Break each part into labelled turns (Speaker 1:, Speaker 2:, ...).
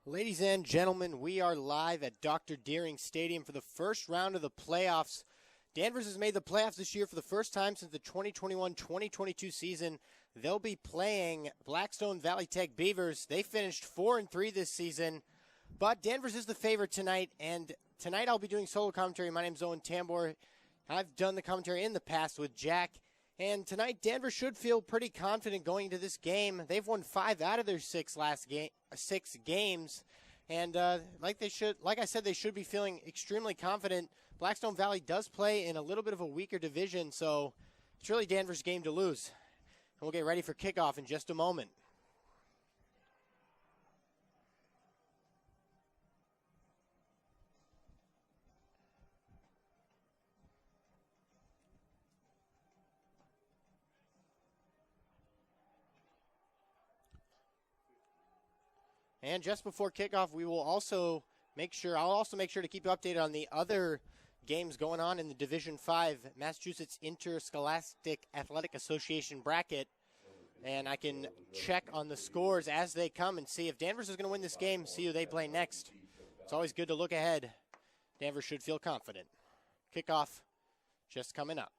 Speaker 1: Ladies and gentlemen, we are live at Dr. Deering Stadium for the first round of the playoffs. Danvers has made the playoffs this year for the first time since the 2021-2022 season. They'll be playing Blackstone Valley Tech Beavers. They finished 4-3 this season, but Danvers is the favorite tonight, and tonight I'll be doing solo commentary. My name's Owen Tambor. I've done the commentary in the past with Jack, and tonight Danvers should feel pretty confident going into this game. They've won 5 out of their 6 games, and like I said, they should be feeling extremely confident. Blackstone Valley does play in a little bit of a weaker division, so it's really Danvers' game to lose. And we'll get ready for kickoff in just a moment. And just before kickoff, I'll also make sure to keep you updated on the other games going on in the Division 5 Massachusetts Interscholastic Athletic Association bracket. And I can check on the scores as they come and see if Danvers is going to win this game, see who they play next. It's always good to look ahead. Danvers should feel confident. Kickoff just coming up.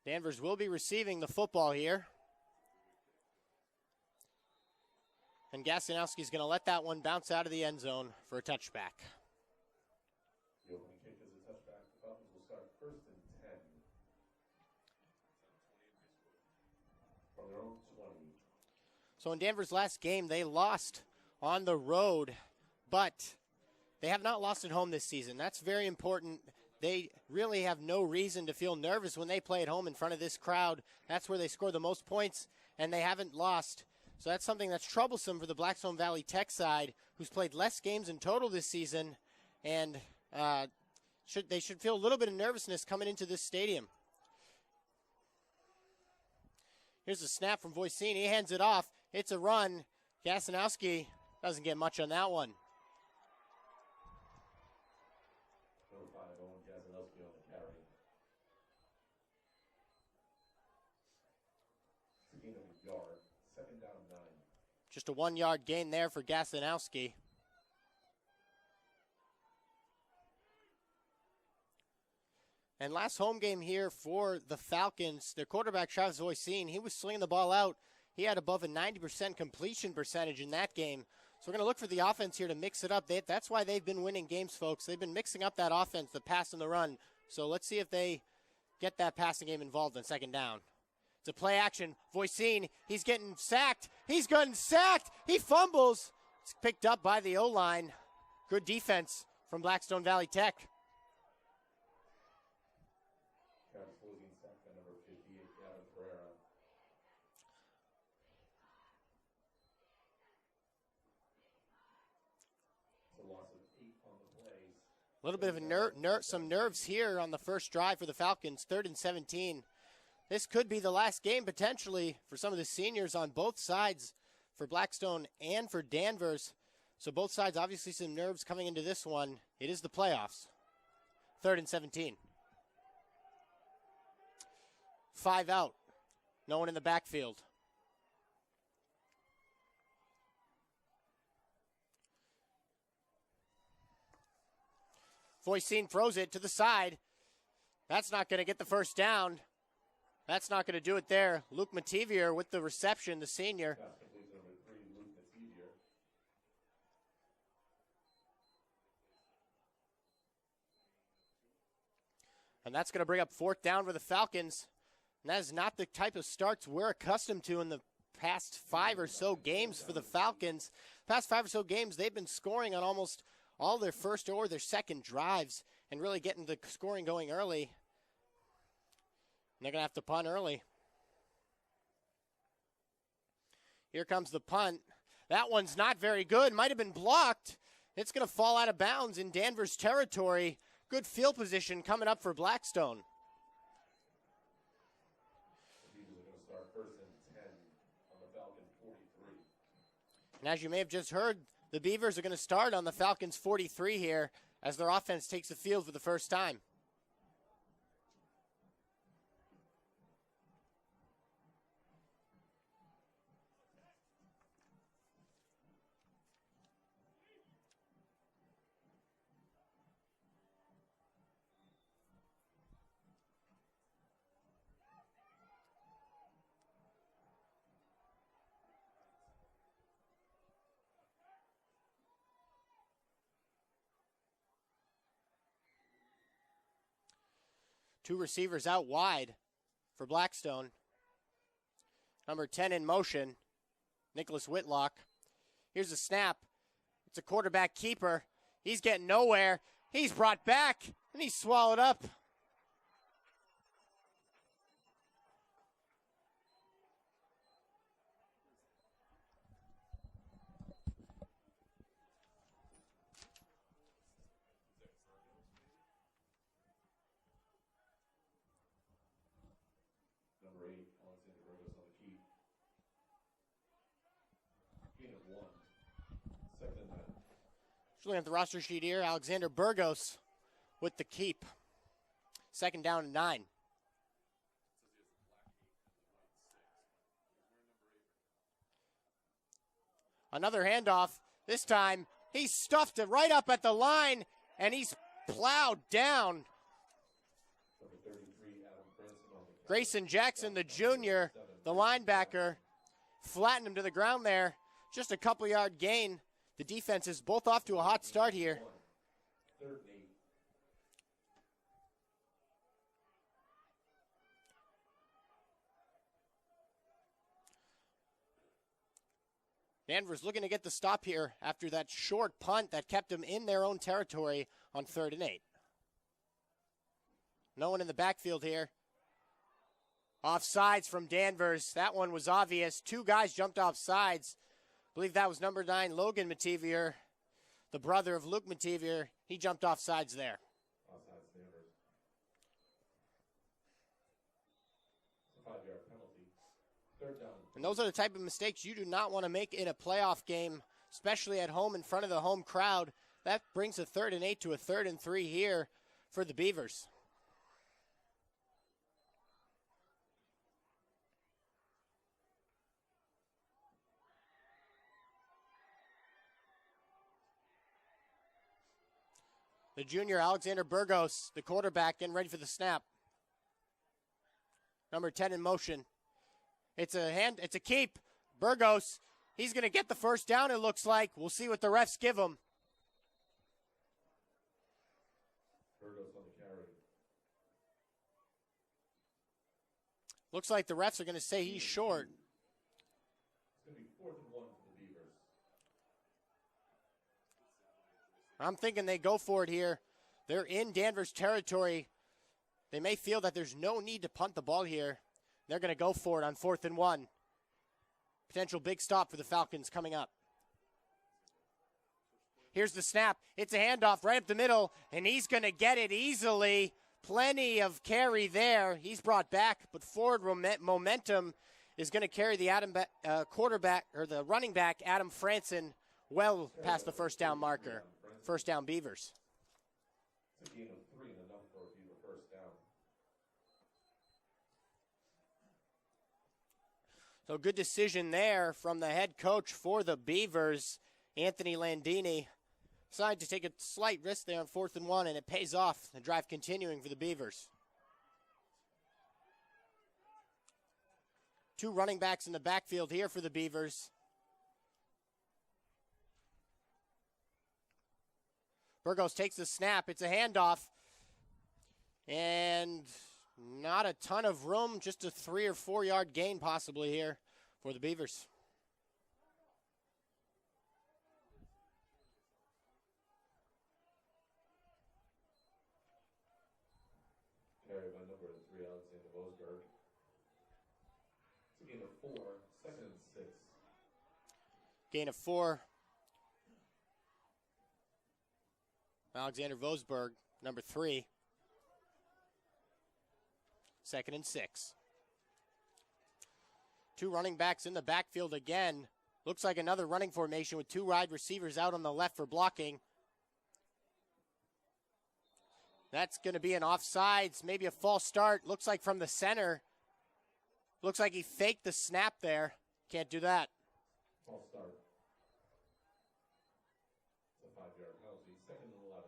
Speaker 1: Danvers will be receiving the football here. And Gasanowski's going to let that one bounce out of the end zone for a touchback.
Speaker 2: The opening kick is a touchback. The Falcons will start 1st and 10 from their own 20.
Speaker 1: So in Danvers' last game, they lost on the road, but they have not lost at home this season. That's very important. They really have no reason to feel nervous when they play at home in front of this crowd. That's where they score the most points, and they haven't lost. So that's something that's troublesome for the Blackstone Valley Tech side, who's played less games in total this season, and they should feel a little bit of nervousness coming into this stadium. Here's a snap from Voicini. He hands it off. It's a run. Gasanowski doesn't get much on that one. Just a 1-yard gain there for Gasanowski. And last home game here for the Falcons, their quarterback, Travis Voicine, he was slinging the ball out. He had above a 90% completion percentage in that game. So we're going to look for the offense here to mix it up. That's why they've been winning games, folks. They've been mixing up that offense, the pass and the run. So let's see if they get that passing game involved on 2nd down. It's a play action. Voicine, he's getting sacked. He's gotten sacked. He fumbles. It's picked up by the O-line. Good defense from Blackstone Valley Tech.
Speaker 2: Number 58, Gavin Pereira. It's a loss of 8 on the plays.
Speaker 1: A little bit of some nerves here on the first drive for the Falcons. 3rd and 17. This could be the last game potentially for some of the seniors on both sides, for Blackstone and for Danvers. So both sides, obviously some nerves coming into this one. It is the playoffs. 3rd and 17. 5 out. No one in the backfield. Voicine throws it to the side. That's not going to get the first down. That's not going to do it there. Luke Mativier with the reception, the senior. And that's going to bring up 4th down for the Falcons. And that is not the type of starts we're accustomed to in the past 5 or so games for the Falcons. Past 5 or so games, they've been scoring on almost all their first or their second drives and really getting the scoring going early. And they're going to have to punt early. Here comes the punt. That one's not very good. Might have been blocked. It's going to fall out of bounds in Danvers territory. Good field position coming up for Blackstone. And as you may have just heard, the Beavers are going to start on the Falcons 43 here as their offense takes the field for the first time. Two receivers out wide for Blackstone. Number 10 in motion, Nicholas Whitlock. Here's a snap. It's a quarterback keeper. He's getting nowhere. He's brought back, and he's swallowed up. Looking at the roster sheet here, Alexander Burgos with the keep. Second down and 9. Another handoff. This time, he stuffed it right up at the line, and he's plowed down. Grayson Jackson, the junior, the linebacker, flattened him to the ground there. Just a couple-yard gain. The defense is both off to a hot start here. Danvers looking to get the stop here after that short punt that kept them in their own territory on 3rd and 8. No one in the backfield here. Offsides from Danvers. That one was obvious. Two guys jumped off sides. I believe that was number 9, Logan Mativier, the brother of Luke Mativier. He jumped off sides there. And those are the type of mistakes you do not want to make in a playoff game, especially at home in front of the home crowd. That brings a 3rd and 8 to a 3rd and 3 here for the Beavers. The junior, Alexander Burgos, the quarterback, getting ready for the snap. Number 10 in motion. It's a keep. Burgos, he's going to get the first down, it looks like. We'll see what the refs give him.
Speaker 2: Burgos on the carry.
Speaker 1: Looks like the refs are going to say he's short.
Speaker 2: It's going to be 4th and 1 for the Beavers.
Speaker 1: I'm thinking they go for it here. They're in Danvers territory. They may feel that there's no need to punt the ball here. They're going to go for it on 4th and 1. Potential big stop for the Falcons coming up. Here's the snap. It's a handoff right up the middle, and he's going to get it easily. Plenty of carry there. He's brought back, but forward momentum is going to carry the quarterback or the running back, Adam Franson, well past the first down marker. First down Beavers.
Speaker 2: It's a gain of 3 and enough for a Beaver first down.
Speaker 1: So good decision there from the head coach for the Beavers, Anthony Landini. Decided to take a slight risk there on 4th and 1, and it pays off. The drive continuing for the Beavers. Two running backs in the backfield here for the Beavers. Burgos takes the snap. It's a handoff. And not a ton of room, just a 3 or 4 yard gain possibly here for the Beavers.
Speaker 2: Carry by number 3, Alexander Vosberg. It's a gain of 4, 2nd and 6.
Speaker 1: Gain of 4. Alexander Vosberg, number 3. 2nd and 6. Two running backs in the backfield again. Looks like another running formation with two wide receivers out on the left for blocking. That's going to be an offsides, maybe a false start. Looks like from the center. Looks like he faked the snap there. Can't do that.
Speaker 2: False start. It's a 5-yard penalty. 2nd and 11.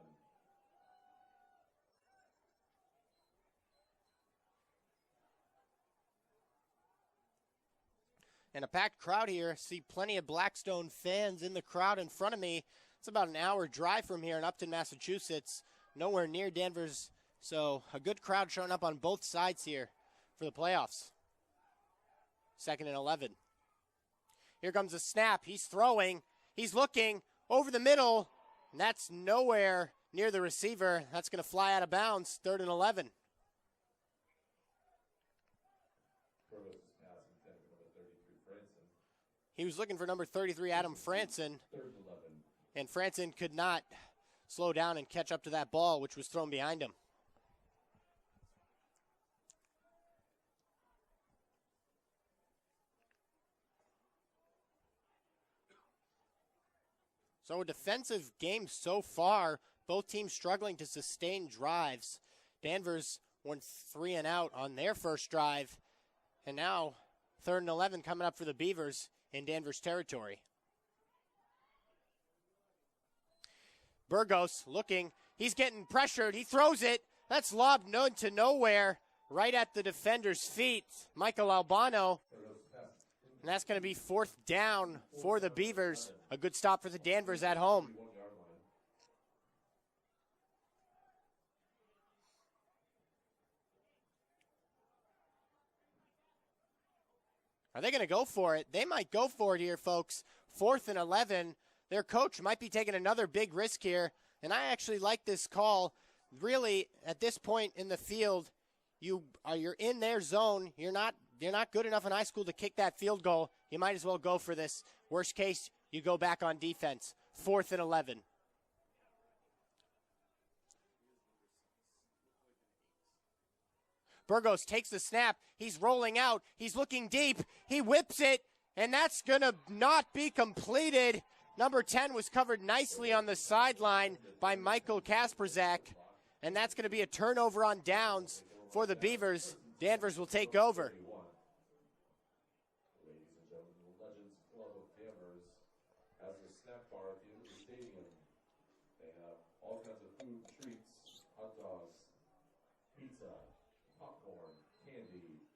Speaker 1: And a packed crowd here. See plenty of Blackstone fans in the crowd in front of me. It's about an hour drive from here in Upton, Massachusetts. Nowhere near Danvers So a good crowd showing up on both sides here for the playoffs. 2nd and 11. Here comes a snap. He's throwing. He's looking over the middle. And that's nowhere near the receiver. That's going to fly out of bounds. 3rd and 11. He was looking for number 33, Adam Franson. And Franson could not slow down and catch up to that ball, which was thrown behind him. So a defensive game so far, both teams struggling to sustain drives. Danvers went 3 and out on their first drive, and now 3rd and 11 coming up for the Beavers in Danvers territory. Burgos looking, he's getting pressured, he throws it, that's lobbed to nowhere, right at the defender's feet, Michael Albano. And that's going to be 4th down for the Beavers. A good stop for the Danvers at home. Are they going to go for it? They might go for it here, folks. 4th and 11. Their coach might be taking another big risk here. And I actually like this call. Really, at this point in the field, you're in their zone. You're not good enough in high school to kick that field goal. You might as well go for this. Worst case, you go back on defense. 4th and 11. Burgos takes the snap. He's rolling out. He's looking deep. He whips it, and that's going to not be completed. Number 10 was covered nicely on the sideline by Michael Kasperzak, and that's going to be a turnover on downs for the Beavers. Danvers will take over.
Speaker 2: Ladies and gentlemen, the Legends Club of Danvers has a snack bar at the end of the stadium. They have all kinds of food, treats, hot dogs, pizza, popcorn, candy.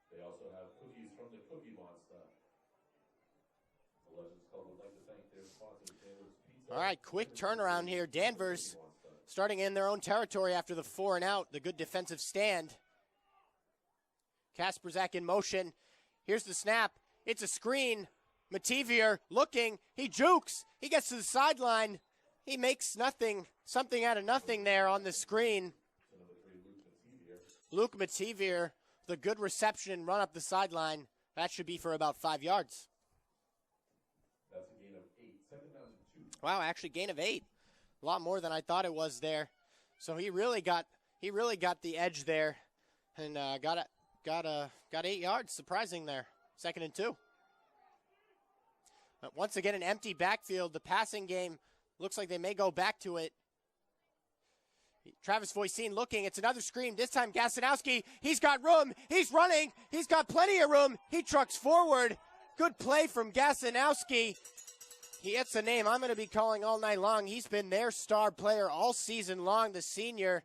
Speaker 2: They also have cookies from the Cookie Monster. The Legends Club would like to thank their sponsors, Danvers Pizza.
Speaker 1: All right, quick turnaround here. Danvers starting in their own territory after the 4 and out, the good defensive stand. Kasperzak in motion. Here's the snap. It's a screen. Mativier looking. He jukes. He gets to the sideline. He makes something out of nothing there on the screen. Luke Mativier, the good reception and run up the sideline. That should be for about 5 yards.
Speaker 2: That's a gain of 8. 2nd down and 2.
Speaker 1: Wow, actually gain of 8. A lot more than I thought it was there. So he really got the edge there, and got 8 yards. Surprising there. 2nd and 2. But once again, an empty backfield. The passing game looks like they may go back to it. Travis Voisin looking. It's another screen. This time Gasanowski. He's got room. He's running. He's got plenty of room. He trucks forward. Good play from Gasanowski. He hits a name I'm going to be calling all night long. He's been their star player all season long, the senior.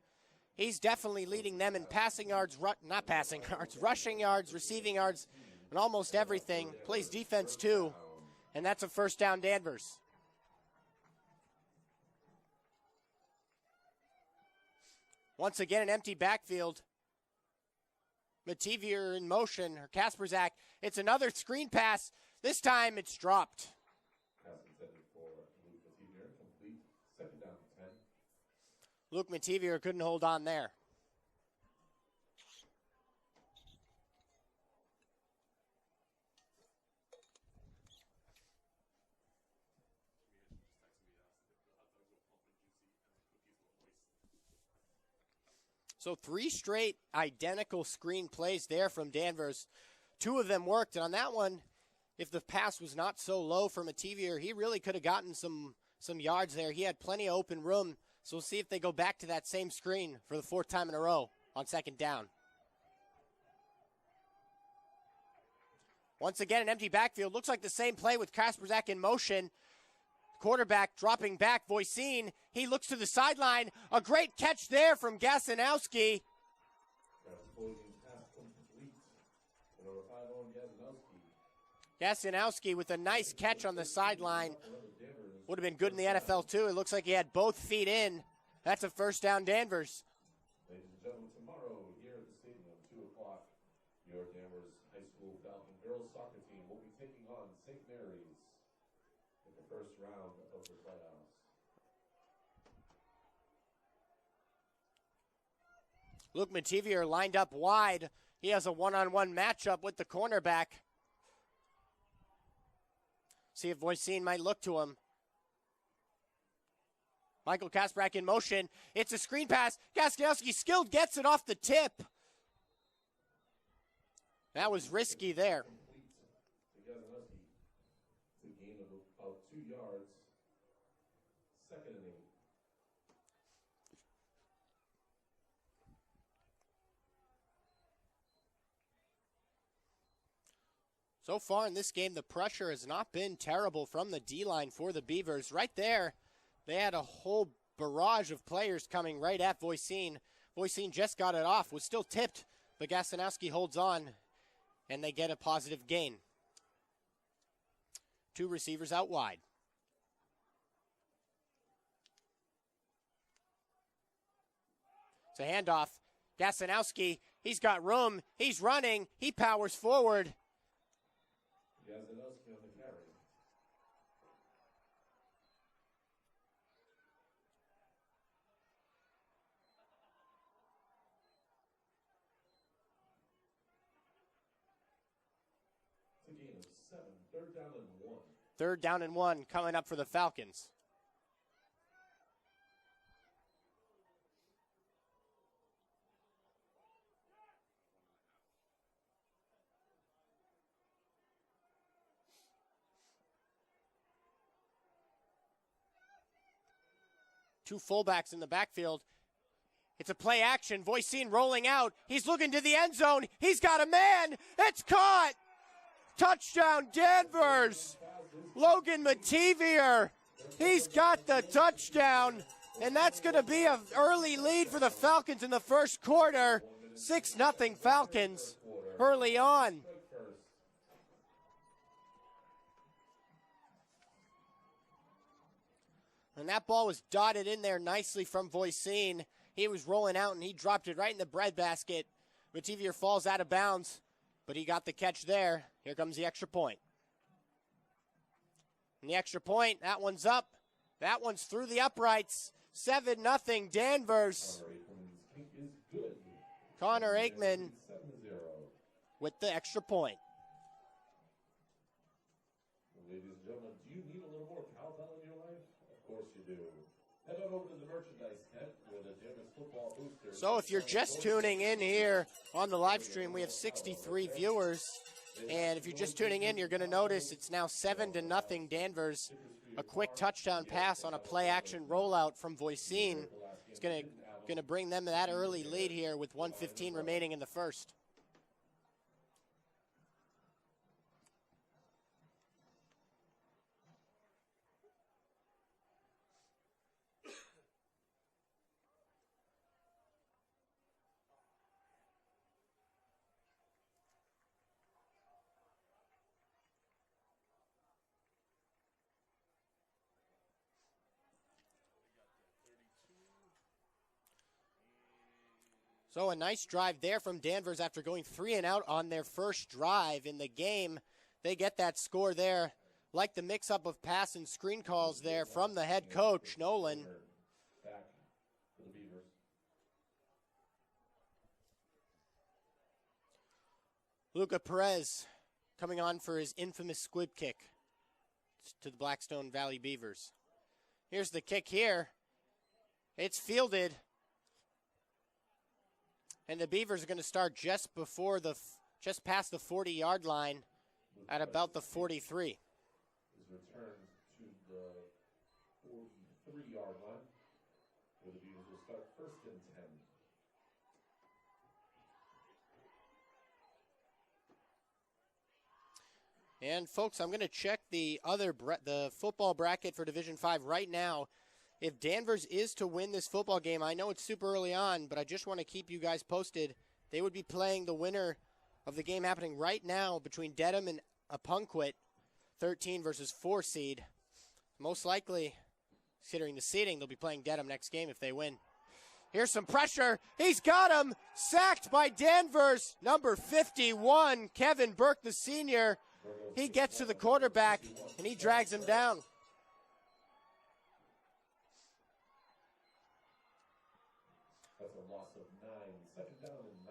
Speaker 1: He's definitely leading them in passing yards, rushing yards, receiving yards, and almost everything. Plays defense too, and that's a 1st down Danvers. Once again, an empty backfield. Mativier in motion, or Kasperzak. It's another screen pass. This time it's dropped. Luke Mativier couldn't hold on there. So 3 straight identical screen plays there from Danvers. 2 of them worked, and on that one, if the pass was not so low for Mativier, he really could have gotten some yards there. He had plenty of open room. So we'll see if they go back to that same screen for the 4th time in a row on 2nd down. Once again, an empty backfield. Looks like the same play with Kasperzak in motion. Quarterback dropping back. Voisin, he looks to the sideline. A great catch there from Gasanowski. Gasanowski with a nice catch on the sideline. Would have been good in the NFL too. It looks like he had both feet in. That's a 1st down Danvers.
Speaker 2: High School Falcon girls soccer team will be taking on St. Mary's in the first round of the playoffs.
Speaker 1: Luke Mativier lined up wide. He has a one-on-one matchup with the cornerback. See if Voisin might look to him. Michael Kasprak in motion. It's a screen pass. Gaskinowski skilled, gets it off the tip. That was risky there.
Speaker 2: It's a gain of about 2 yards. 2nd and 8.
Speaker 1: So far in this game, the pressure has not been terrible from the D-line for the Beavers. Right there, they had a whole barrage of players coming right at Voisin. Voisin just got it off, was still tipped, but Gasanowski holds on, and they get a positive gain. 2 receivers out wide. It's a handoff. Gasanowski, he's got room, he's running, he powers forward.
Speaker 2: Gasanowski on the carry. It's a gain of 7. 3rd down and 1.
Speaker 1: 3rd down and 1 coming up for the Falcons. Two fullbacks in the backfield. It's a play action. Voisin rolling out. He's looking to the end zone. He's got a man. It's caught. Touchdown, Danvers. Logan Mativier. He's got the touchdown. And that's going to be an early lead for the Falcons in the first quarter. 6-0 Falcons early on. And that ball was dotted in there nicely from Voisin. He was rolling out and he dropped it right in the breadbasket. Mativier falls out of bounds, but he got the catch there. Here comes the extra point. And the extra point, that one's up. That one's through the uprights. 7-0 Danvers. Connor Aikman with the extra point.
Speaker 2: Ladies and gentlemen, do you need a little more cowbell in your life? Of course you do. Head on over to the merchandise tent where the Danvers football boosters.
Speaker 1: So if you're just tuning in here on the live stream, we have 63 viewers. And if you're just tuning in, you're going to notice it's now 7-0 Danvers. A quick touchdown pass on a play-action rollout from Voisin. It's going to bring them that early lead here with 1:15 remaining in the first. So a nice drive there from Danvers after going 3 and out on their first drive in the game. They get that score there. Like the mix-up of pass and screen calls there from the head coach, Nolan.
Speaker 2: Back for the Beavers.
Speaker 1: Luca Perez coming on for his infamous squib kick to the Blackstone Valley Beavers. Here's the kick here. It's fielded. And the Beavers are going to start just past the 40-yard line at about the 43.
Speaker 2: Is returned to the 43-yard line, where the Beavers will start 1st and 10.
Speaker 1: And folks, I'm going to check the football bracket for Division 5 right now. If Danvers is to win this football game, I know it's super early on, but I just want to keep you guys posted. They would be playing the winner of the game happening right now between Dedham and Apunkwit, 13 versus 4 seed. Most likely, considering the seeding, they'll be playing Dedham next game if they win. Here's some pressure. He's got him. Sacked by Danvers. Number 51, Kevin Burke, the senior. He gets to the quarterback, and he drags him down.
Speaker 2: That's a loss of 9. Second down and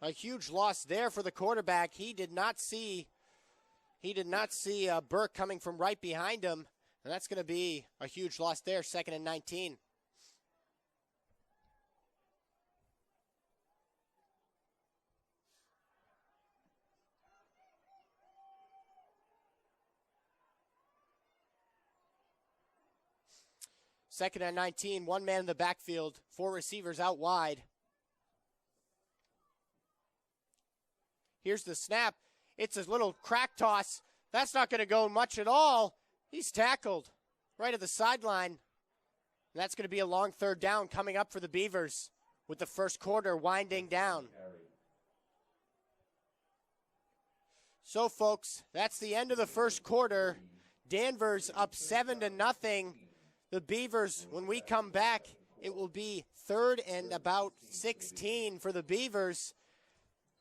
Speaker 2: 19.
Speaker 1: A huge loss there for the quarterback. He did not see Burke coming from right behind him, and that's going to be a huge loss there. Second and 19. Second and 19, one man in the backfield, 4 receivers out wide. Here's the snap. It's a little crack toss. That's not going to go much at all. He's tackled right at the sideline. And that's going to be a long third down coming up for the Beavers with the first quarter winding down. So, folks, that's the end of the first quarter. Danvers up 7-0. The Beavers, when we come back, it will be 3rd and about 16 for the Beavers.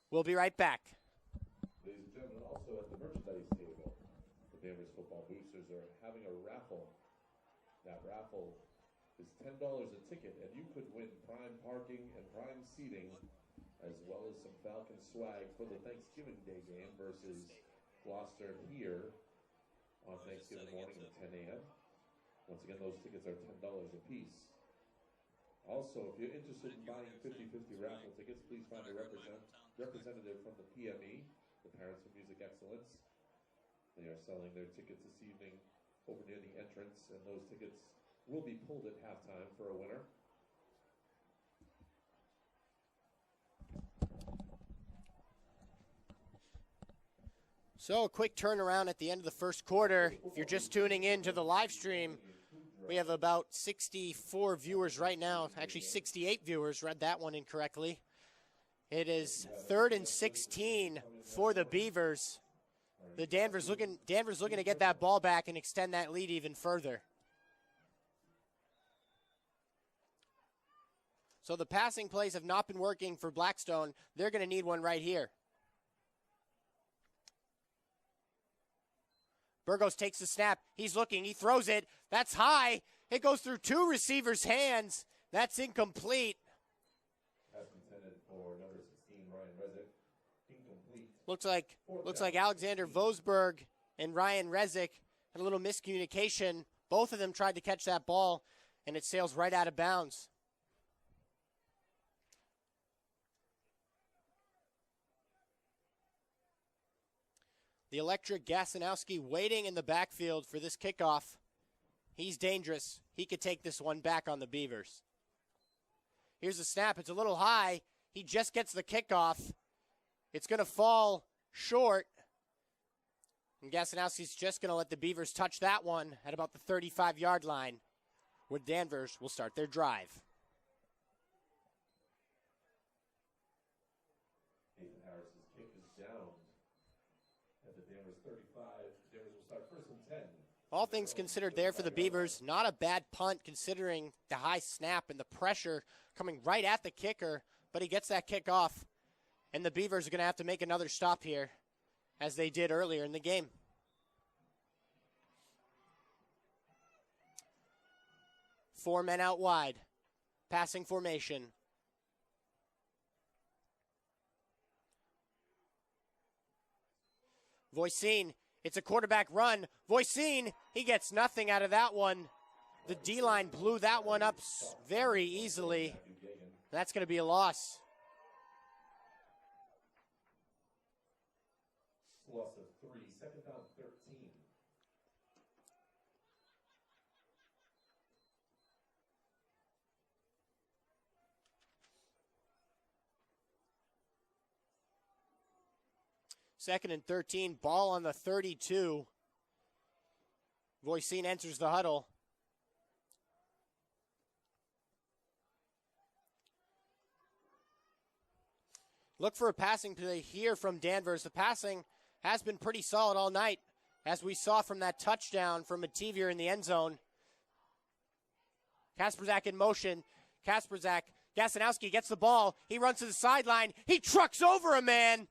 Speaker 1: We'll be right back.
Speaker 2: Ladies and gentlemen, also at the merchandise table, the Danvers football boosters are having a raffle. That raffle is $10 a ticket, and you could win prime parking and prime seating, as well as some Falcon swag for the Thanksgiving Day game versus Gloucester here on Thanksgiving morning at 10 a.m. Once again, those tickets are $10 a piece. Also, if you're interested in buying 50-50 raffle tickets, please find a representative from the PME, the Parents of Music Excellence. They are selling their tickets this evening over near the entrance, and those tickets will be pulled at halftime for a winner.
Speaker 1: So a quick turnaround at the end of the first quarter. If you're just tuning in to the live stream, we have about 64 viewers right now. Actually, 68 viewers. Read that one incorrectly. It is 3rd and 16 for the Beavers. The Danvers looking to get that ball back and extend that lead even further. So the passing plays have not been working for Blackstone. They're going to need one right here. Burgos takes the snap. He's looking. He throws it. That's high. It goes through 2 receivers' hands. That's incomplete.
Speaker 2: Pass intended for number 16, Ryan Rezick. Incomplete.
Speaker 1: Looks like Alexander Vosberg and Ryan Rezick had a little miscommunication. Both of them tried to catch that ball, and it sails right out of bounds. The electric Gasanowski waiting in the backfield for this kickoff. He's dangerous. He could take this one back on the Beavers. Here's the snap. It's a little high. He just gets the kickoff. It's going to fall short. And Gasanowski's just going to let the Beavers touch that one at about the 35-yard line, where Danvers will start their drive.
Speaker 2: Nathan Harris's kick is down. At the Danvers 35, Danvers will start 1st and 10.
Speaker 1: All things considered there for the Beavers. Not a bad punt considering the high snap and the pressure coming right at the kicker, but he gets that kick off. And the Beavers are going to have to make another stop here, as they did earlier in the game. Four men out wide. Passing formation. Voisin, it's a quarterback run. Voisin, he gets nothing out of that one. The D-line blew that one up very easily. That's going to be a loss.
Speaker 2: Loss of 3, 2nd down 13.
Speaker 1: Second and 13, ball on the 32. Voisin enters the huddle. Look for a passing play here from Danvers. The passing has been pretty solid all night, as we saw from that touchdown from Mativier in the end zone. Kasperzak in motion. Kasperzak, Gasanowski gets the ball. He runs to the sideline. He trucks over a man.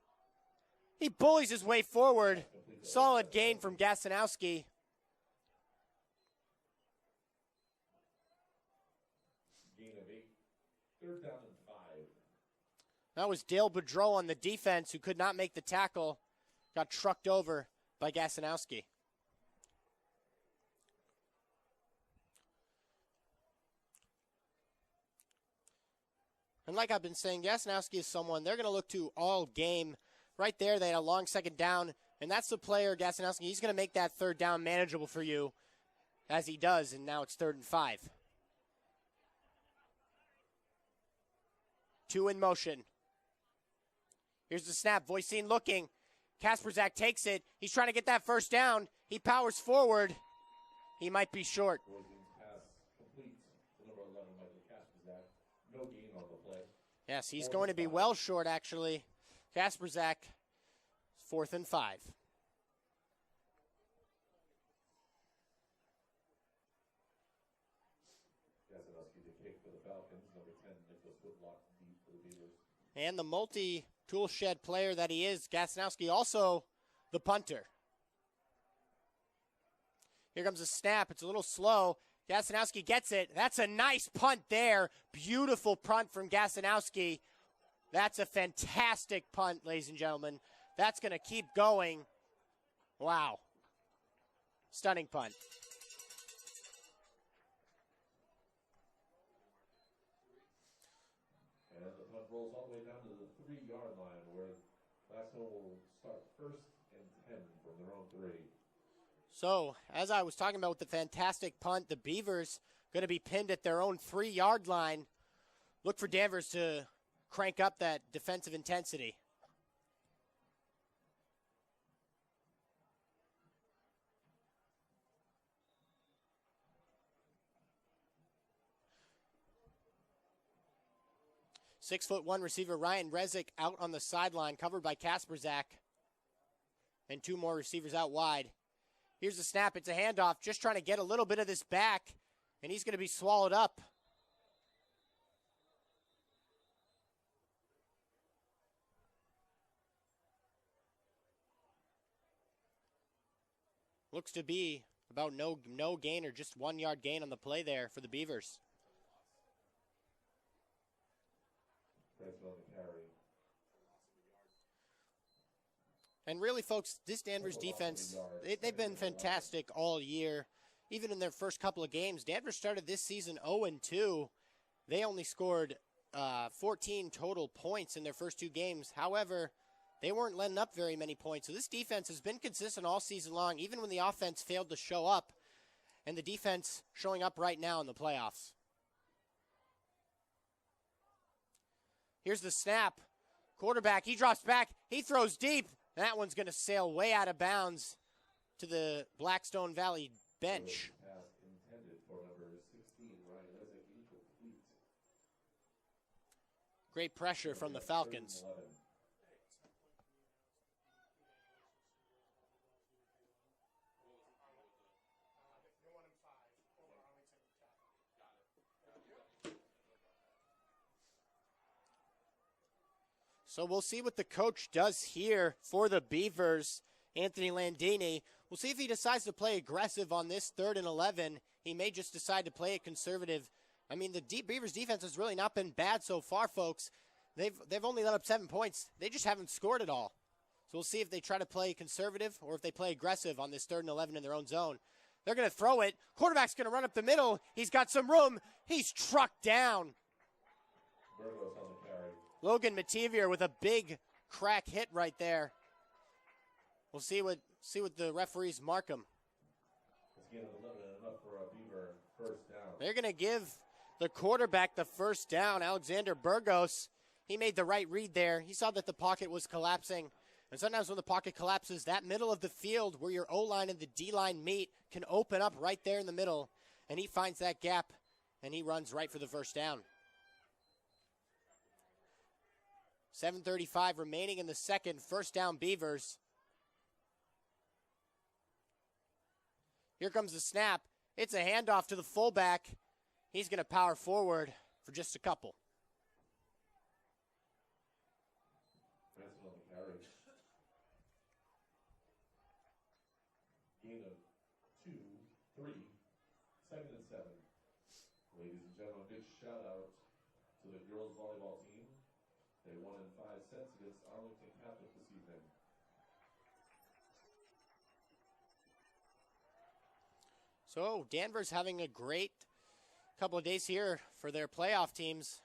Speaker 1: He bullies his way forward. Solid gain from Gasanowski.
Speaker 2: Gain of 8. Third down and 5.
Speaker 1: That was Dale Boudreau on the defense who could not make the tackle. Got trucked over by Gasanowski. And like I've been saying, Gasanowski is someone they're going to look to all game. Right there, they had a long second down, and that's the player, Gasanowski. He's going to make that third down manageable for you, as he does, and now it's 3rd and 5. 2 in motion. Here's the snap. Voisin looking. Kasperzak takes it. He's trying to get that first down. He powers forward. He might be short.
Speaker 2: Voisin's pass complete to number 11, Michael Kasperzak. No gain on the play.
Speaker 1: Yes, he's going to be well short, actually. Kasperzak, 4th and 5.
Speaker 2: Gasanowski to kick for the Falcons. Number 10, Nicholas Whitlock deep for the Beavers.
Speaker 1: And the multi-tool shed player that he is, Gasanowski, also the punter. Here comes a snap. It's a little slow. Gasanowski gets it. That's a nice punt there. Beautiful punt from Gasanowski. That's a fantastic punt, ladies and gentlemen. That's going to keep going. Wow. Stunning punt.
Speaker 2: And the punt rolls all the way down to the 3-yard line where Blackstone will start 1st and 10 from their own 3.
Speaker 1: So, as I was talking about with the fantastic punt, the Beavers going to be pinned at their own 3-yard line. Look for Danvers to crank up that defensive intensity. "6'1" receiver Ryan Rezick out on the sideline, covered by Kasperzak. And 2 more receivers out wide. Here's the snap. It's a handoff. Just trying to get a little bit of this back. And he's going to be swallowed up. Looks to be about no gain or just 1-yard gain on the play there for the Beavers. And really, folks, this Danvers defense, they've been fantastic all year. Even in their first couple of games, Danvers started this season 0-2. They only scored 14 total points in their first 2 games. However, they weren't letting up very many points. So this defense has been consistent all season long, even when the offense failed to show up. And the defense showing up right now in the playoffs. Here's the snap. Quarterback, he drops back. He throws deep. That one's going to sail way out of bounds to the Blackstone Valley bench. Great pressure from the Falcons. So we'll see what the coach does here for the Beavers, Anthony Landini. We'll see if he decides to play aggressive on this 3rd and 11. He may just decide to play it conservative. I mean, the Beavers defense has really not been bad so far, folks. They've only let up 7 points. They just haven't scored at all. So we'll see if they try to play conservative or if they play aggressive on this 3rd and 11 in their own zone. They're going to throw it. Quarterback's going to run up the middle. He's got some room. He's trucked down. Logan Mativier with a big crack hit right there. We'll see what the referees mark him. They're going to give the quarterback the first down. Alexander Burgos, he made the right read there. He saw that the pocket was collapsing. And sometimes when the pocket collapses, that middle of the field where your O-line and the D-line meet can open up right there in the middle. And he finds that gap, and he runs right for the first down. 7:35 remaining in the second. First down, Beavers. Here comes the snap. It's a handoff to the fullback. He's going to power forward for just a couple.
Speaker 2: Branson on the carry. Gain of 2, 3, 2nd and 7. Ladies and gentlemen, big shout out to the girls volleyball team. They won in 5 sets against Arlington Catholic this evening.
Speaker 1: So Danvers having a great couple of days here for their playoff teams.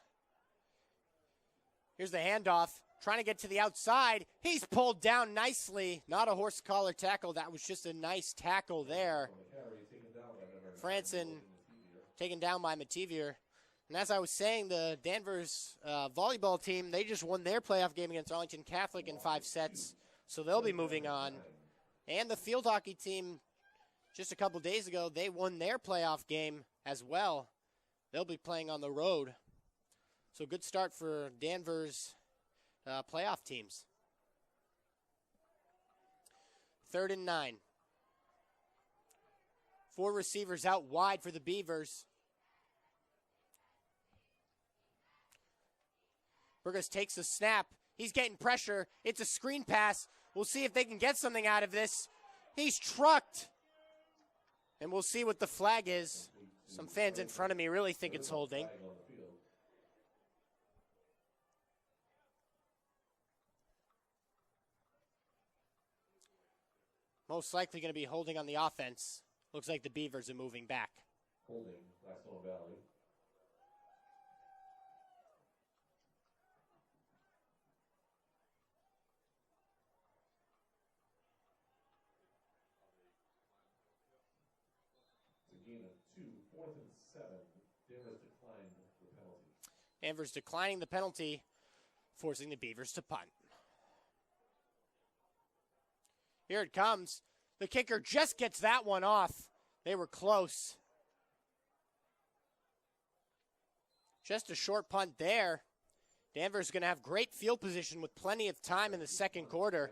Speaker 1: Here's the handoff, trying to get to the outside. He's pulled down nicely. Not a horse collar tackle. That was just a nice tackle there. Franson taken down by Mativier. And as I was saying, the Danvers volleyball team, they just won their playoff game against Arlington Catholic in 5 sets, so they'll be moving on. And the field hockey team, just a couple days ago, they won their playoff game as well. They'll be playing on the road. So good start for Danvers playoff teams. 3rd and 9. 4 receivers out wide for the Beavers. Burgess takes the snap. He's getting pressure. It's a screen pass. We'll see if they can get something out of this. He's trucked. And we'll see what the flag is. Some fans in front of me really think it's holding. Most likely going to be holding on the offense. Looks like the Beavers are moving back.
Speaker 2: Holding, Blackstone Valley. Gain of 2, 4th and 7. Danvers declined the penalty.
Speaker 1: Danvers declining the penalty, forcing the Beavers to punt. Here it comes. The kicker just gets that one off. They were close. Just a short punt there. Danvers going to have great field position with plenty of time in the second quarter.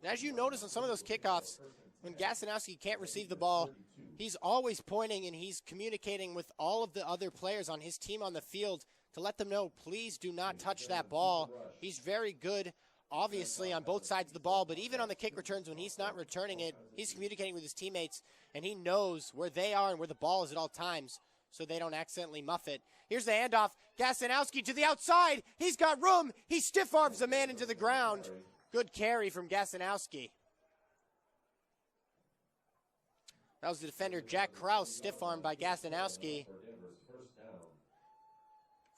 Speaker 1: And as you notice on some of those kickoffs, when Gasanowski can't receive the ball, he's always pointing and he's communicating with all of the other players on his team on the field to let them know, please do not touch that ball. He's very good, obviously, on both sides of the ball, but even on the kick returns when he's not returning it, he's communicating with his teammates, and he knows where they are and where the ball is at all times so they don't accidentally muff it. Here's the handoff. Gasanowski to the outside. He's got room. He stiff arms the man into the ground. Good carry from Gasanowski. That was the defender, Jack Krause, stiff-armed by Gasanowski.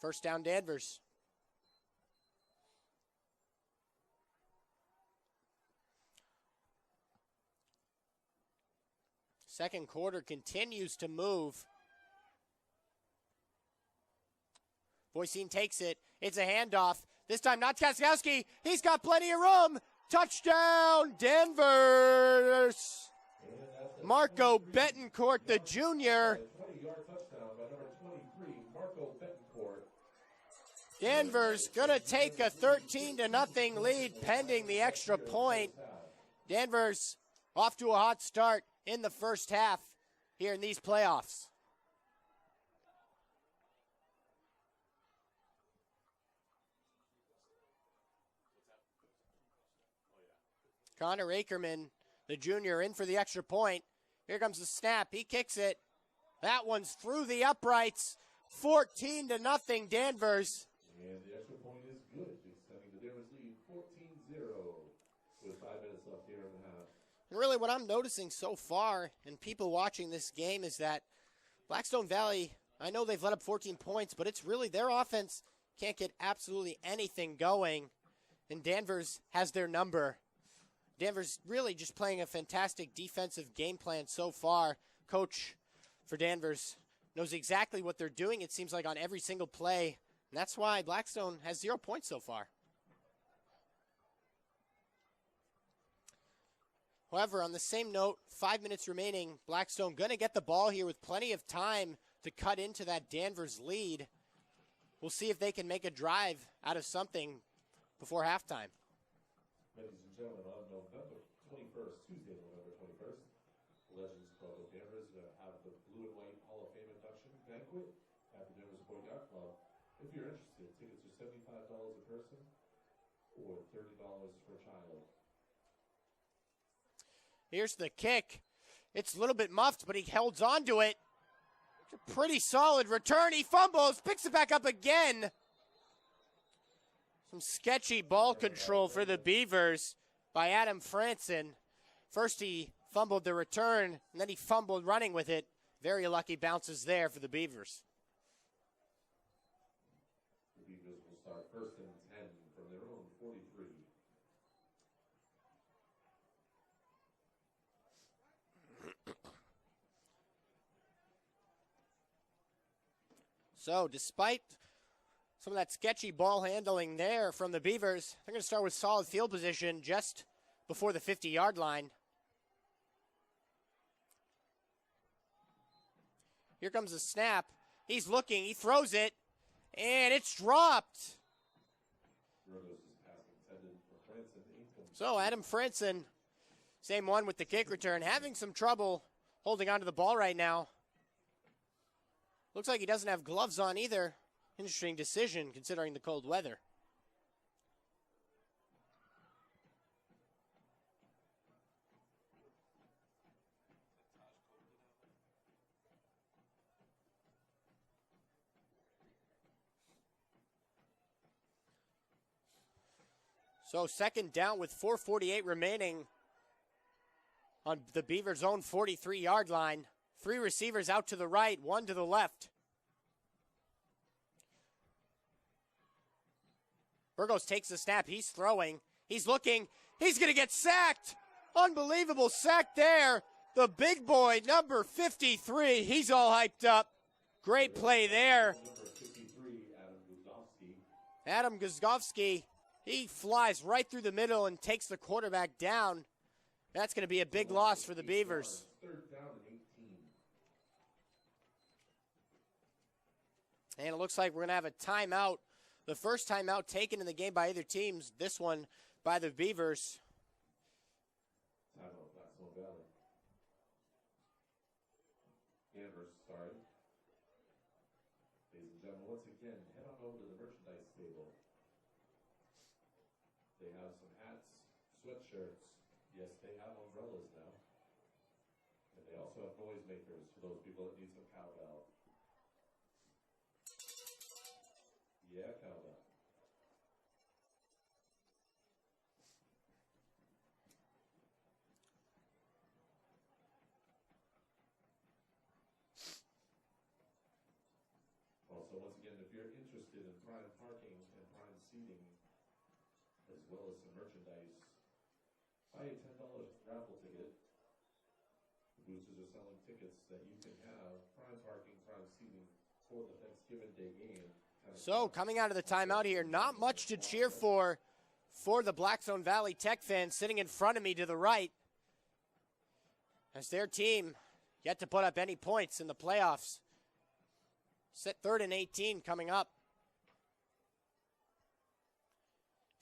Speaker 1: First down, Danvers. Second quarter continues to move. Boycine takes it. It's a handoff. This time not Gasanowski. He's got plenty of room. Touchdown, Danvers. Marco Betancourt, the junior.
Speaker 2: 20-yard touchdown by number 23, Marco Betancourt.
Speaker 1: Danvers going to take a 13-0 lead pending the extra point. Danvers off to a hot start in the first half here in these playoffs. Connor Akerman, the junior, in for the extra point. Here comes the snap. He kicks it. That one's through the uprights. 14-0 Danvers.
Speaker 2: And the extra point is good, extending the Danvers lead 14-0 with 5 minutes left here in the half.
Speaker 1: And really what I'm noticing so far, and people watching this game, is that Blackstone Valley, I know they've let up 14 points, but it's really their offense can't get absolutely anything going, and Danvers has their number. Danvers really just playing a fantastic defensive game plan so far. Coach for Danvers knows exactly what they're doing, it seems like, on every single play. And that's why Blackstone has 0 points so far. However, on the same note, 5 minutes remaining. Blackstone going to get the ball here with plenty of time to cut into that Danvers lead. We'll see if they can make a drive out of something before halftime.
Speaker 2: Ladies and gentlemen, on November 21st, Tuesday, November 21st, Legends Club or $30 for a child.
Speaker 1: Here's the kick. It's a little bit muffed, but he holds on to it. It's a pretty solid return. He fumbles, picks it back up again. Some sketchy ball control for the Beavers by Adam Franson. First he fumbled the return, and then he fumbled running with it. Very lucky bounces there for the Beavers.
Speaker 2: The Beavers will start 1st and 10 from their own 43.
Speaker 1: So despite some of that sketchy ball handling there from the Beavers, they're going to start with solid field position just before the 50-yard line. Here comes the snap. He's looking. He throws it, and it's dropped. So Adam Franson, same one with the kick return, having some trouble holding on to the ball right now. Looks like he doesn't have gloves on either. Interesting decision considering the cold weather. So 2nd down with 4:48 remaining on the Beavers' own 43-yard line. 3 receivers out to the right, 1 to the left. Burgos takes the snap. He's throwing. He's looking. He's going to get sacked. Unbelievable sack there. The big boy, number 53. He's all hyped up. Great play there.
Speaker 2: Number 53, Adam Guzovsky.
Speaker 1: Adam Guzovsky, he flies right through the middle and takes the quarterback down. That's going to be a big loss for the Beavers.
Speaker 2: 3rd down and 18.
Speaker 1: And it looks like we're going to have a timeout. The first timeout taken in the game by either teams. This one by the Beavers.
Speaker 2: Timeout, Blackstone Valley. Danvers, sorry. Ladies and gentlemen, once again, head on over to the merchandise table. They have some hats, sweatshirts. Yes, they have umbrellas now. And they also have noise makers for those people that need some cowbell. Yeah, cowbell. Also, once again, if you're interested in prime parking and prime seating, as well as some merchandise, buy a $10 raffle ticket. The boosters are selling tickets that you can have prime parking, prime seating for the Thanksgiving Day game.
Speaker 1: So coming out of the timeout here, not much to cheer for the Blackstone Valley Tech fans sitting in front of me to the right, as their team yet to put up any points in the playoffs. Set 3rd and 18 coming up.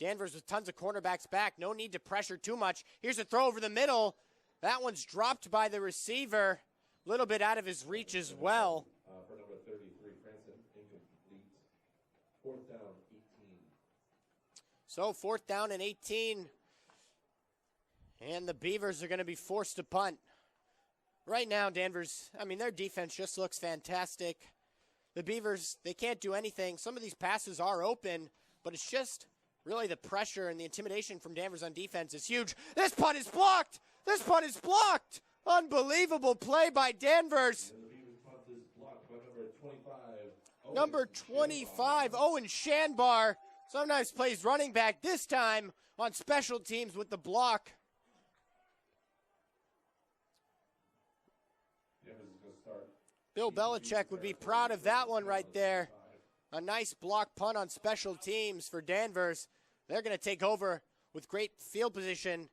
Speaker 1: Danvers with tons of cornerbacks back. No need to pressure too much. Here's a throw over the middle. That one's dropped by the receiver. A little bit out of his reach as well.
Speaker 2: For number 33, Franson, incomplete. 4th down, 18.
Speaker 1: So 4th down and 18. And the Beavers are going to be forced to punt. Right now, Danvers, their defense just looks fantastic. The Beavers, they can't do anything. Some of these passes are open, but it's just really the pressure and the intimidation from Danvers on defense is huge. This punt is blocked! This punt is blocked! Unbelievable play by Danvers.
Speaker 2: And the Beavers punt is blocked by number 25.
Speaker 1: Number 25, Owen Shanbar. Sometimes plays running back, this time on special teams with the block. Bill Belichick would be proud of that one right there. A nice block punt on special teams for Danvers. They're going to take over with great field position,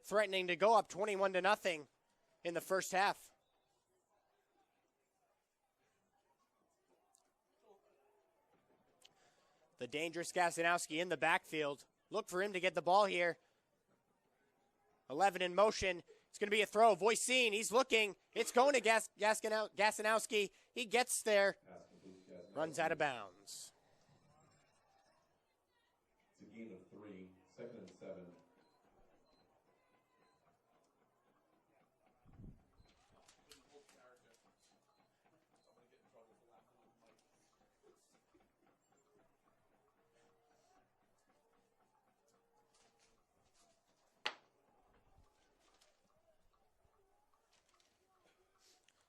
Speaker 1: threatening to go up 21-0 in the first half. The dangerous Gasanowski in the backfield. Look for him to get the ball here. 11 in motion. It's going to be a throw. Voisin, he's looking. It's going to Gasanowski. He gets there. Runs out of bounds.
Speaker 2: It's a gain of 3, Second and 7.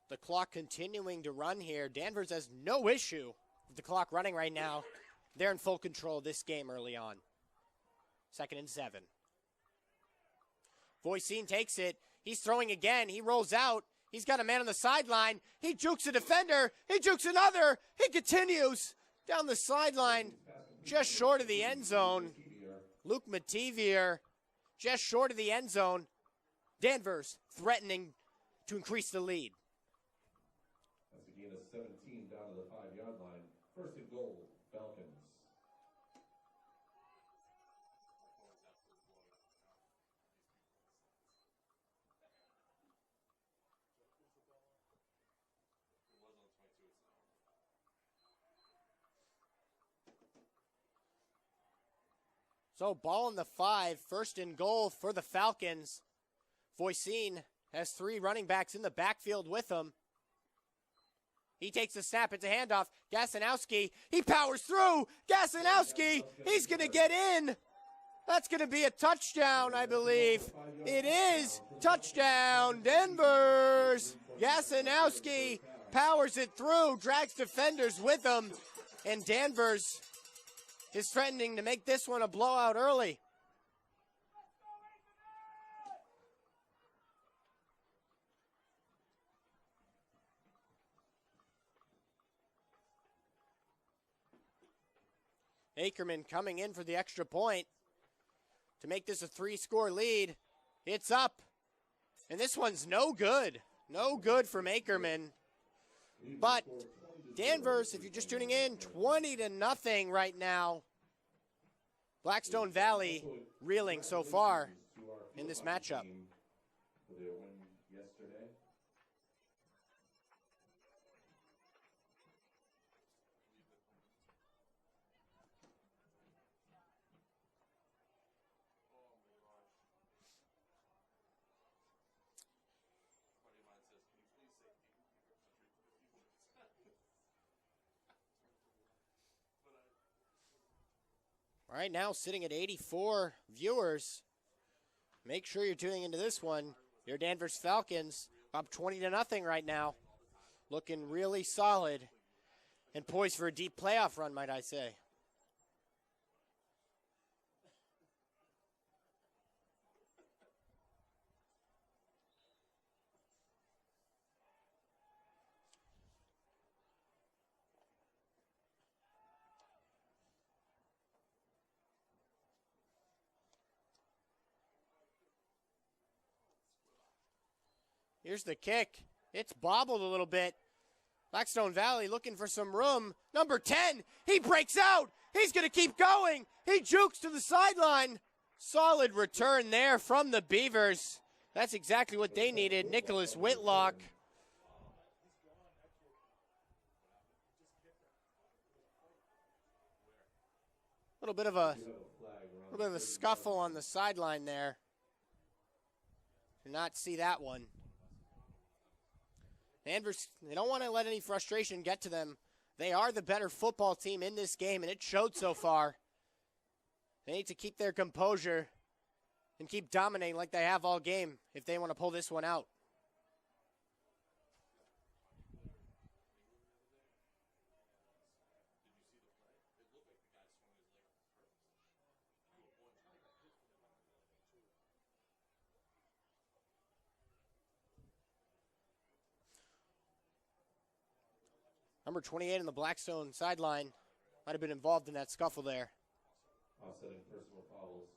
Speaker 1: The clock continuing to run here. Danvers has no issue with the clock running right now. They're in full control of this game early on. Second and 7. Voisin takes it. He's throwing again. He rolls out. He's got a man on the sideline. He jukes a defender. He jukes another. He continues down the sideline, just short of the end zone. Luke Mativier, just short of the end zone. Danvers threatening to increase the lead.
Speaker 2: That's a gain of 17 down to the 5-yard line. First and goal, Falcons.
Speaker 1: So ball in the 5, first and goal for the Falcons. Voisin has 3 running backs in the backfield with him. He takes the snap. It's a handoff. Gasanowski, he powers through. Gasanowski, he's going to get in. That's going to be a touchdown, I believe. It is. Touchdown, Danvers. Gasanowski powers it through, drags defenders with him, and Danvers is threatening to make this one a blowout early. Ackerman coming in for the extra point to make this a 3-score lead. It's up. And this one's no good. No good from Ackerman. But Danvers, if you're just tuning in, 20-0 right now. Blackstone Valley reeling so far in this matchup. All right, now sitting at 84 viewers. Make sure you're tuning into this one. Your Danvers Falcons up 20-0 right now. Looking really solid and poised for a deep playoff run, might I say. Here's the kick. It's bobbled a little bit. Blackstone Valley looking for some room. Number 10, he breaks out. He's going to keep going. He jukes to the sideline. Solid return there from the Beavers. That's exactly what they needed. Nicholas Whitlock. A little bit of a scuffle on the sideline there. Did not see that one. Danvers, they don't want to let any frustration get to them. They are the better football team in this game, and it showed so far. They need to keep their composure and keep dominating like they have all game if they want to pull this one out. Number 28 on the Blackstone sideline might have been involved in that scuffle there.
Speaker 2: Offsetting personal fouls.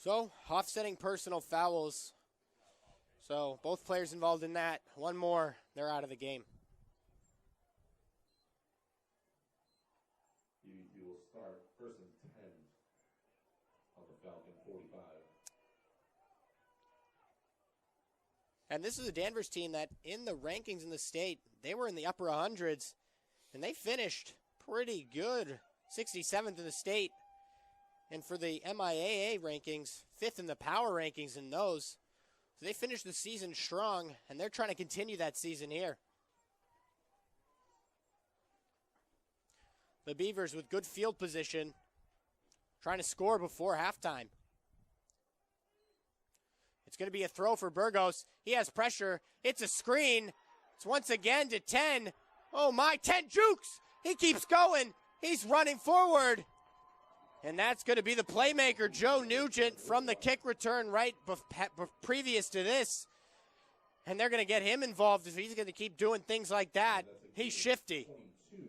Speaker 1: So, offsetting personal fouls. So, both players involved in that. One more, they're out of the game.
Speaker 2: You will start first and 10 on the Falcon 45.
Speaker 1: And this is a Danvers team that in the rankings in the state, they were in the upper hundreds, and they finished pretty good. 67th in the state. And for the MIAA rankings, 5th in the power rankings in those. So they finished the season strong, and they're trying to continue that season here. The Beavers with good field position, trying to score before halftime. It's going to be a throw for Burgos. He has pressure. It's a screen. It's once again to 10. Oh my, 10 jukes. He keeps going. He's running forward. And that's going to be the playmaker, Joe Nugent, from the kick return right previous to this. And they're going to get him involved if he's going to keep doing things like that. He's shifty.
Speaker 2: 22,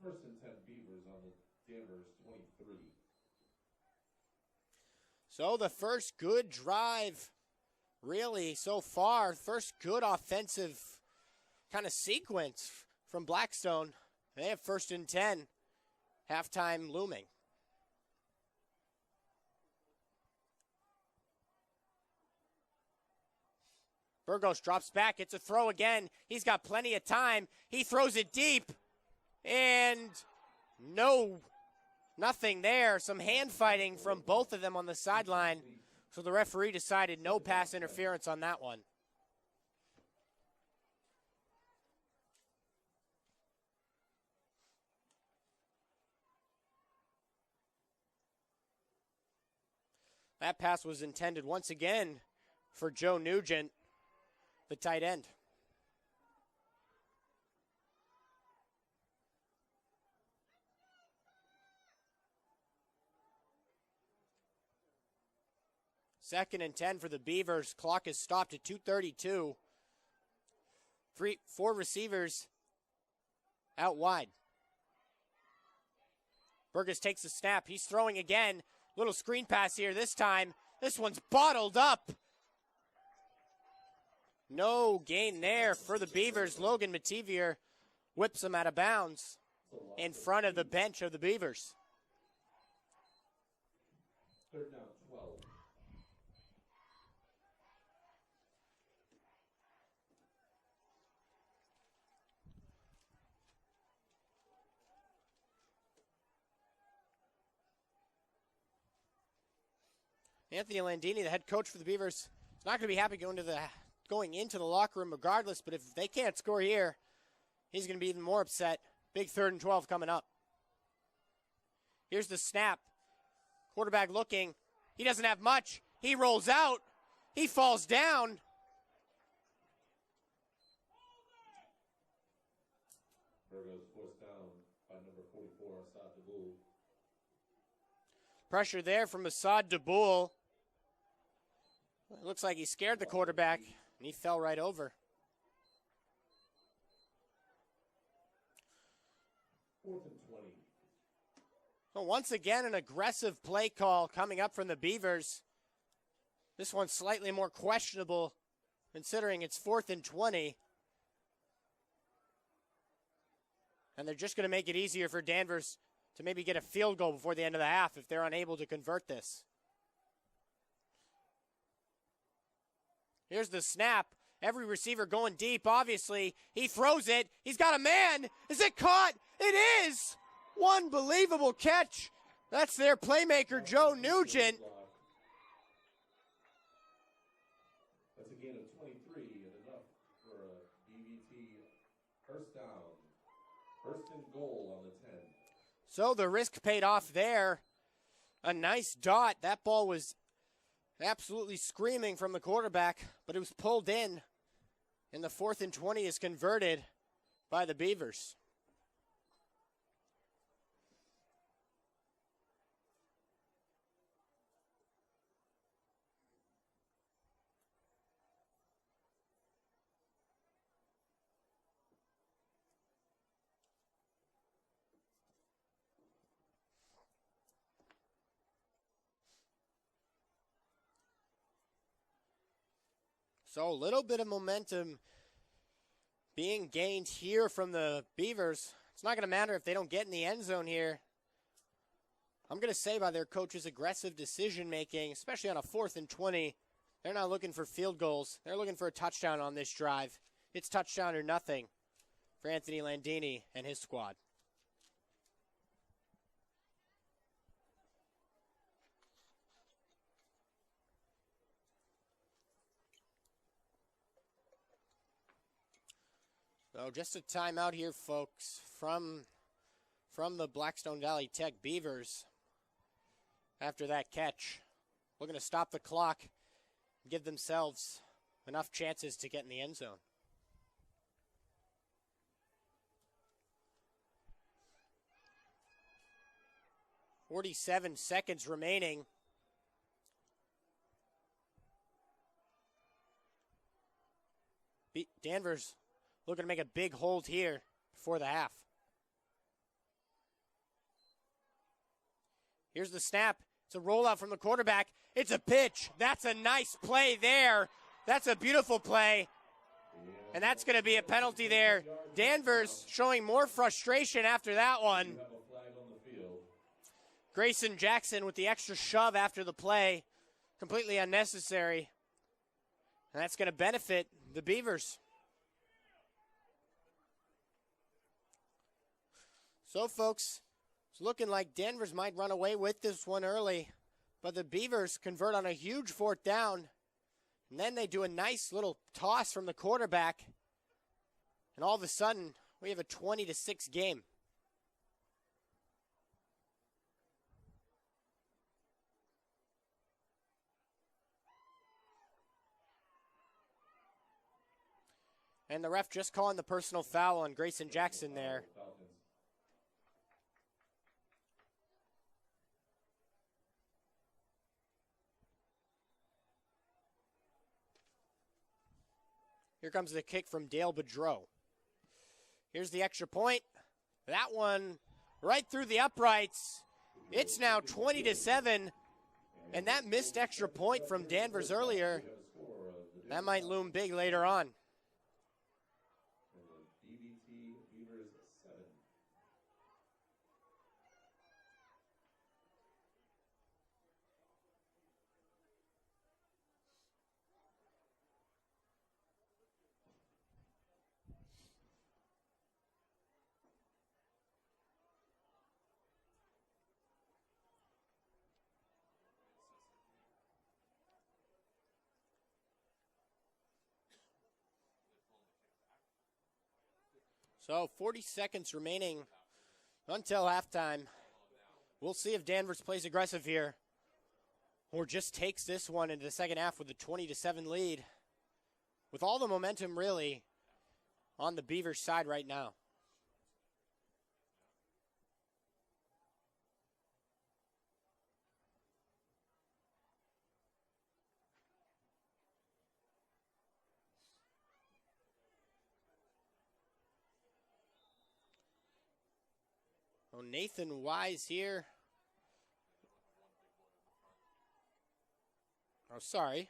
Speaker 2: first and 10 Beavers on the Danvers 23.
Speaker 1: So the first good drive, really, so far. First good offensive kind of sequence from Blackstone. They have first and 10. Halftime looming. Burgos drops back. It's a throw again. He's got plenty of time. He throws it deep. And nothing there. Some hand fighting from both of them on the sideline. So the referee decided no pass interference on that one. That pass was intended once again for Joe Nugent, the tight end. Second and 10 for the Beavers. Clock is stopped at 2:32. Four receivers out wide. Burgess takes the snap. He's throwing again. Little screen pass here this time. This one's bottled up. No gain there for the Beavers. Logan Mativier whips him out of bounds in front of the bench of the Beavers.
Speaker 2: Third down, 12.
Speaker 1: Anthony Landini, the head coach for the Beavers, is not going to be happy going into the locker room regardless, but if they can't score here, he's going to be even more upset. Big 3rd and 12 coming up. Here's the snap. Quarterback looking. He doesn't have much. He rolls out. He falls down.
Speaker 2: Burgos forced down by number 44, Assad Daboul.
Speaker 1: Pressure there from Assad Daboul. It looks like he scared the quarterback, and he fell right over.
Speaker 2: 4th and 20.
Speaker 1: So once again, an aggressive play call coming up from the Beavers. This one's slightly more questionable, considering it's 4th and 20. And they're just going to make it easier for Danvers to maybe get a field goal before the end of the half if they're unable to convert this. Here's the snap. Every receiver going deep, obviously. He throws it. He's got a man. Is it caught? It is. One believable catch. That's their playmaker, Joe Nugent.
Speaker 2: That's a gain of 23 and enough for a BVT first down. First and goal on the 10.
Speaker 1: So the risk paid off there. A nice dot. That ball was absolutely screaming from the quarterback, but it was pulled in. And the 4th and 20 is converted by the Beavers. So a little bit of momentum being gained here from the Beavers. It's not going to matter if they don't get in the end zone here. I'm going to say by their coach's aggressive decision-making, especially on a 4th and 20, they're not looking for field goals. They're looking for a touchdown on this drive. It's touchdown or nothing for Anthony Landini and his squad. So just a timeout here, folks, from the Blackstone Valley Tech Beavers after that catch. Looking to stop the clock, give themselves enough chances to get in the end zone. .47 remaining. Danvers looking to make a big hold here before the half. Here's the snap. It's a rollout from the quarterback. It's a pitch. That's a nice play there. That's a beautiful play. And that's going to be a penalty there. Danvers showing more frustration after that one. Grayson Jackson with the extra shove after the play. Completely unnecessary. And that's going to benefit the Beavers. So, folks, it's looking like Danvers might run away with this one early. But the Beavers convert on a huge fourth down. And then they do a nice little toss from the quarterback. And all of a sudden, we have a 20-6 game. And the ref just calling the personal foul on Grayson Jackson there. Here comes the kick from Dale Bedreau. Here's the extra point. That one right through the uprights. It's now 20-7. And that missed extra point from Danvers earlier, that might loom big later on. So 40 seconds remaining until halftime. We'll see if Danvers plays aggressive here or just takes this one into the second half with a 20-7 lead. With all the momentum really on the Beavers side right now. Oh, Nathan Wise here. Oh, sorry.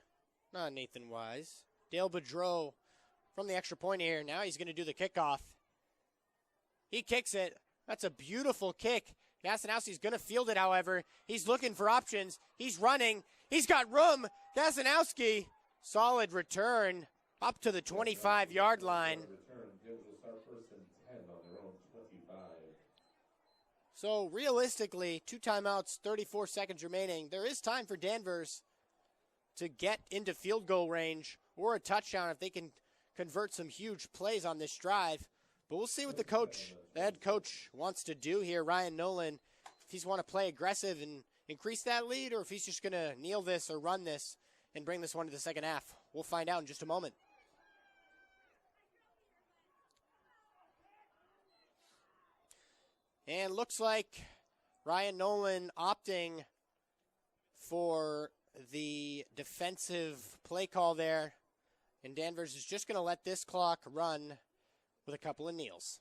Speaker 1: Not Nathan Wise. Dale Bedreau from the extra point here. Now he's going to do the kickoff. He kicks it. That's a beautiful kick. Gasanowski's going to field it, however. He's looking for options. He's running. He's got room. Gasanowski, solid return up to the 25-yard line. So realistically, 2 timeouts, 34 seconds remaining. There is time for Danvers to get into field goal range or a touchdown if they can convert some huge plays on this drive. But we'll see what the head coach wants to do here, Ryan Nolan. If he's want to play aggressive and increase that lead, or if he's just going to kneel this or run this and bring this one to the second half. We'll find out in just a moment. And looks like Ryan Nolan opting for the defensive play call there. And Danvers is just going to let this clock run with a couple of kneels.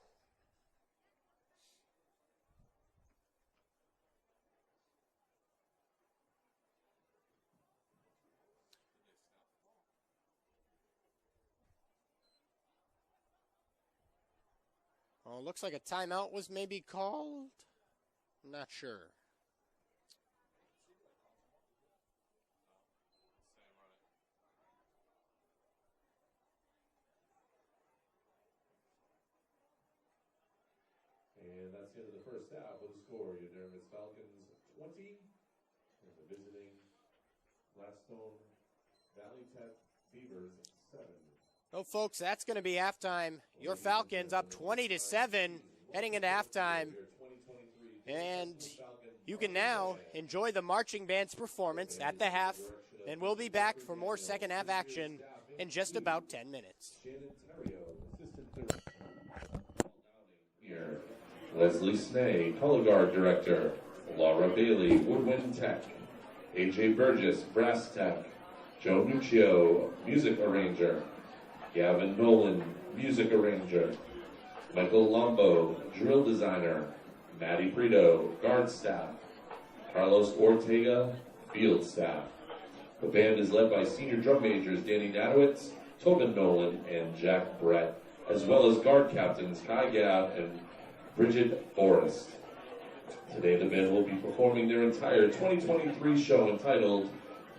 Speaker 1: Oh, looks like a timeout was maybe called. Not sure.
Speaker 2: And that's the end of the first half with the score. Your Danvers Falcons 20, and the visiting Blackstone Valley Tech Beavers 7.
Speaker 1: Well, folks, that's going to be halftime. Your Falcons up 20-7 heading into halftime. And you can now enjoy the marching band's performance at the half. And we'll be back for more second half action in just about 10 minutes.
Speaker 2: Leslie Snay, Color Guard Director. Laura Bailey, Woodwind Tech. AJ Burgess, Brass Tech. Joe Nuccio, Music Arranger. Gavin Nolan, Music Arranger. Michael Lombo, Drill Designer. Maddie Brito, Guard Staff. Carlos Ortega, Field Staff. The band is led by Senior Drum Majors Danny Nadowitz, Tobin Nolan, and Jack Brett, as well as Guard Captains Kai Gav and Bridget Forrest. Today the band will be performing their entire 2023 show entitled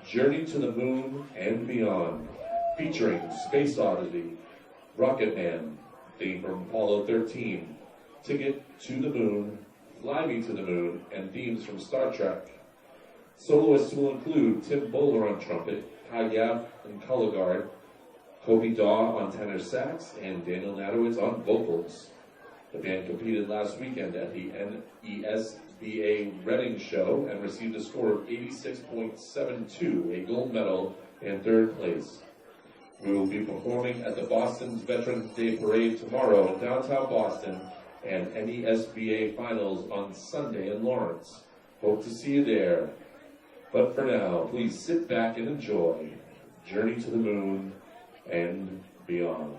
Speaker 2: Journey to the Moon and Beyond, featuring Space Oddity, Rocket Man, theme from Apollo 13, Ticket to the Moon, Fly Me to the Moon, and themes from Star Trek. Soloists will include Tim Bowler on trumpet, Kai Gav on color guard, Kobe Daw on tenor sax, and Daniel Nadowitz on vocals. The band competed last weekend at the NESBA Reading Show and received a score of 86.72, a gold medal, and third place. We will be performing at the Boston's Veterans Day Parade tomorrow in downtown Boston and NESBA Finals on Sunday in Lawrence. Hope to see you there. But for now, please sit back and enjoy Journey to the Moon and Beyond.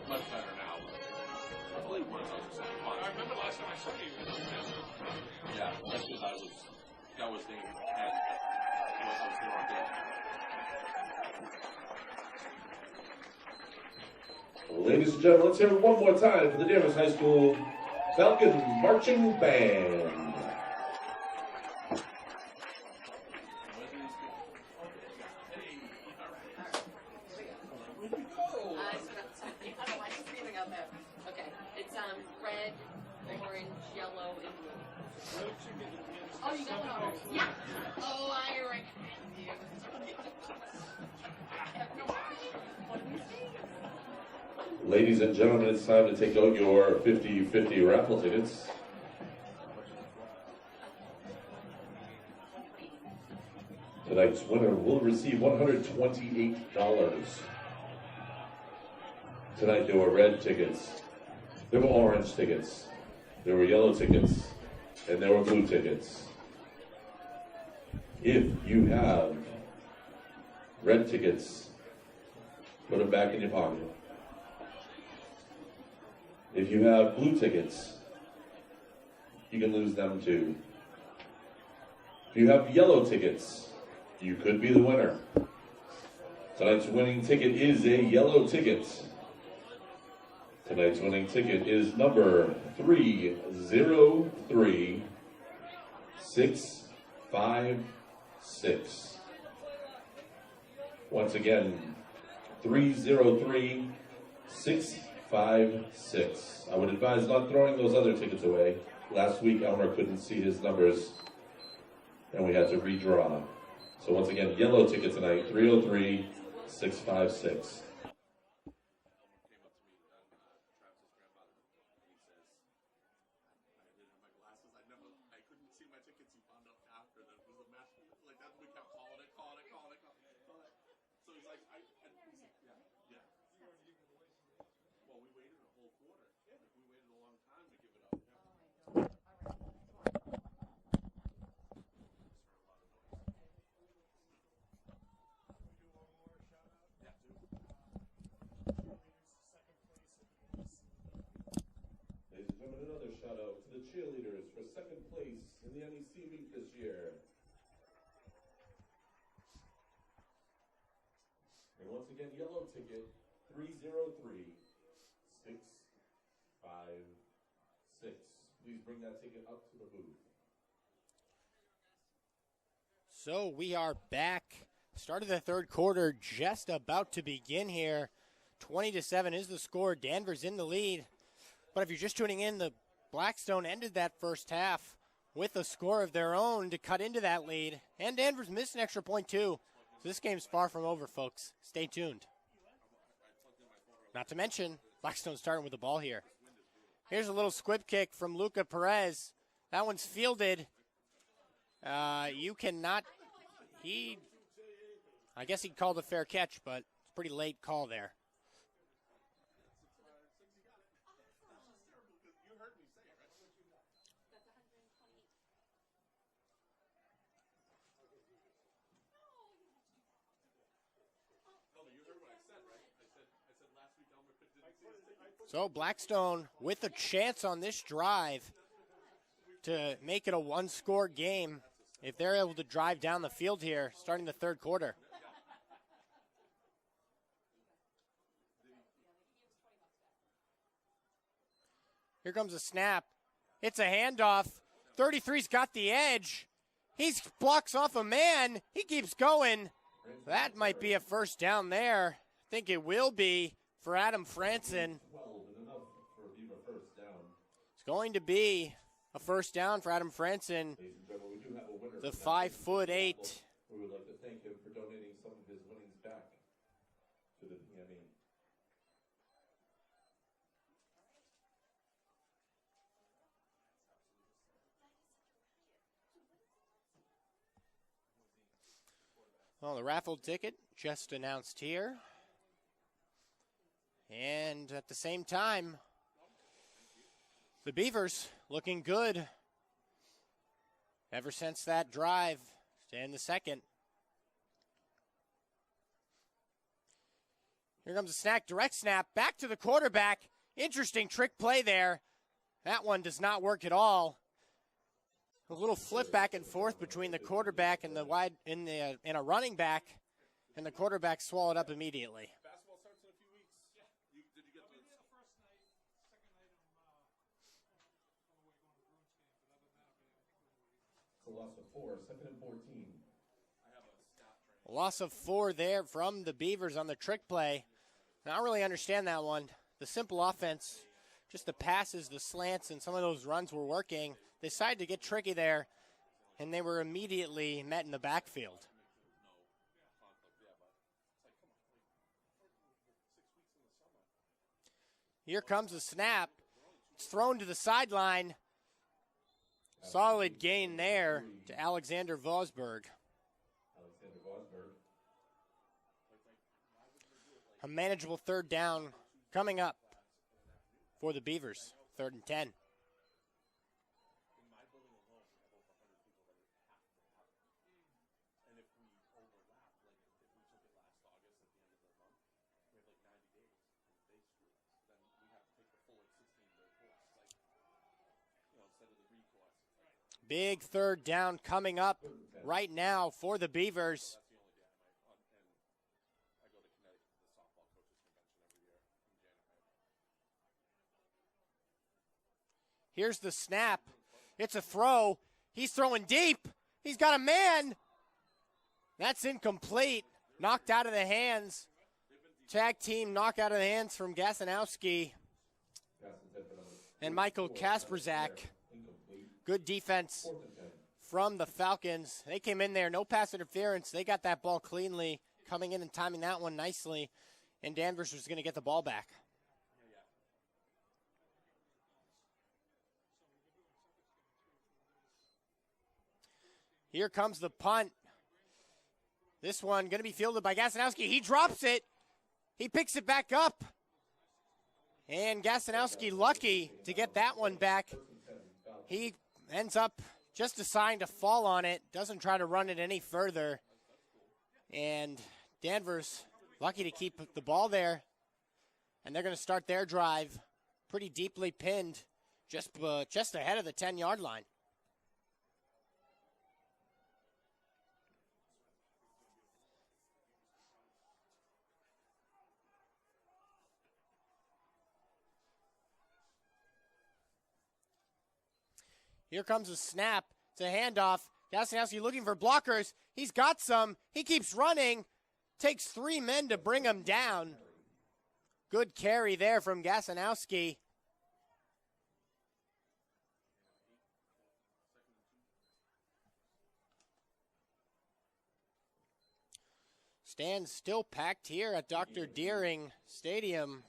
Speaker 2: Much better now. I feel like
Speaker 3: I remember last time I saw you.
Speaker 2: Yeah, that's because that was the head. I was there all day. Ladies and gentlemen, let's hear it one more time for the Danvers High School Falcon Marching Band.
Speaker 4: Red, orange, yellow, and blue. Oh, you got one? Yeah. Oh, I recognize you.
Speaker 2: Ladies and gentlemen, it's time to take out your 50-50 raffle tickets. Tonight's winner will receive $128. Tonight there were red tickets, there were orange tickets, there were yellow tickets, and there were blue tickets. If you have red tickets, put them back in your pocket. If you have blue tickets, you can lose them too. If you have yellow tickets, you could be the winner. Tonight's winning ticket is a yellow ticket. Tonight's winning ticket is number 303656. Once again, 303656. I would advise not throwing those other tickets away. Last week, Elmer couldn't see his numbers, and we had to redraw. So once again, yellow ticket tonight, 303656. Another shout out to the cheerleaders for second place in the NEC meet this year. And once again, yellow ticket 303656. Please bring that ticket up to the booth.
Speaker 1: So we are back. Start of the third quarter just about to begin here. 20-7 is the score. Danvers in the lead. But if you're just tuning in, the Blackstone ended that first half with a score of their own to cut into that lead. And Danvers missed an extra point, too. So this game's far from over, folks. Stay tuned. Not to mention, Blackstone's starting with the ball here. Here's a little squib kick from Luca Perez. That one's fielded. You cannot... I guess he called a fair catch, but it's a pretty late call there. So Blackstone with a chance on this drive to make it a one-score game if they're able to drive down the field here starting the third quarter. Here comes a snap. It's a handoff. 33's got the edge. He blocks off a man. He keeps going. That might be a first down there. I think it will be for Adam Franson. It's going to be a first down for Adam Franson, the 5'8".
Speaker 2: We would like to thank him for donating some of his winnings back to the PME.
Speaker 1: Well, the raffle ticket just announced here. And at the same time, the Beavers looking good ever since that drive to end the second. Here comes a snack, direct snap, back to the quarterback. Interesting trick play there. That one does not work at all. A little flip back and forth between the quarterback and the and a running back, and the quarterback swallowed up immediately.
Speaker 2: Basketball starts in a few weeks. Yeah. Did you get the
Speaker 3: First night, second night,
Speaker 2: It's a loss of 4, 2nd and 14.
Speaker 1: A loss of 4 there from the Beavers on the trick play. I don't really understand that one. The simple offense, just the passes, the slants, and some of those runs were working. They decided to get tricky there, and they were immediately met in the backfield. Here comes the snap. It's thrown to the sideline. Solid gain there to Alexander Vosberg. A manageable 3rd down coming up for the Beavers. 3rd and 10. Big 3rd down coming up right now for the Beavers. Here's the snap. It's a throw. He's throwing deep. He's got a man. That's incomplete. Knocked out of the hands. Tag team knock out of the hands from Gasanowski and Michael Kasperzak. Good defense from the Falcons. They came in there, no pass interference. They got that ball cleanly, coming in and timing that one nicely, and Danvers was going to get the ball back. Here comes the punt. This one going to be fielded by Gasanowski. He drops it. He picks it back up. And Gasanowski lucky to get that one back. He ends up just deciding to fall on it. Doesn't try to run it any further. And Danvers lucky to keep the ball there. And they're going to start their drive pretty deeply pinned just ahead of the 10-yard line. Here comes a snap. It's a handoff. Gasanowski looking for blockers. He's got some. He keeps running. Takes 3 men to bring him down. Good carry there from Gasanowski. Stands still packed here at Dr. Deering Stadium.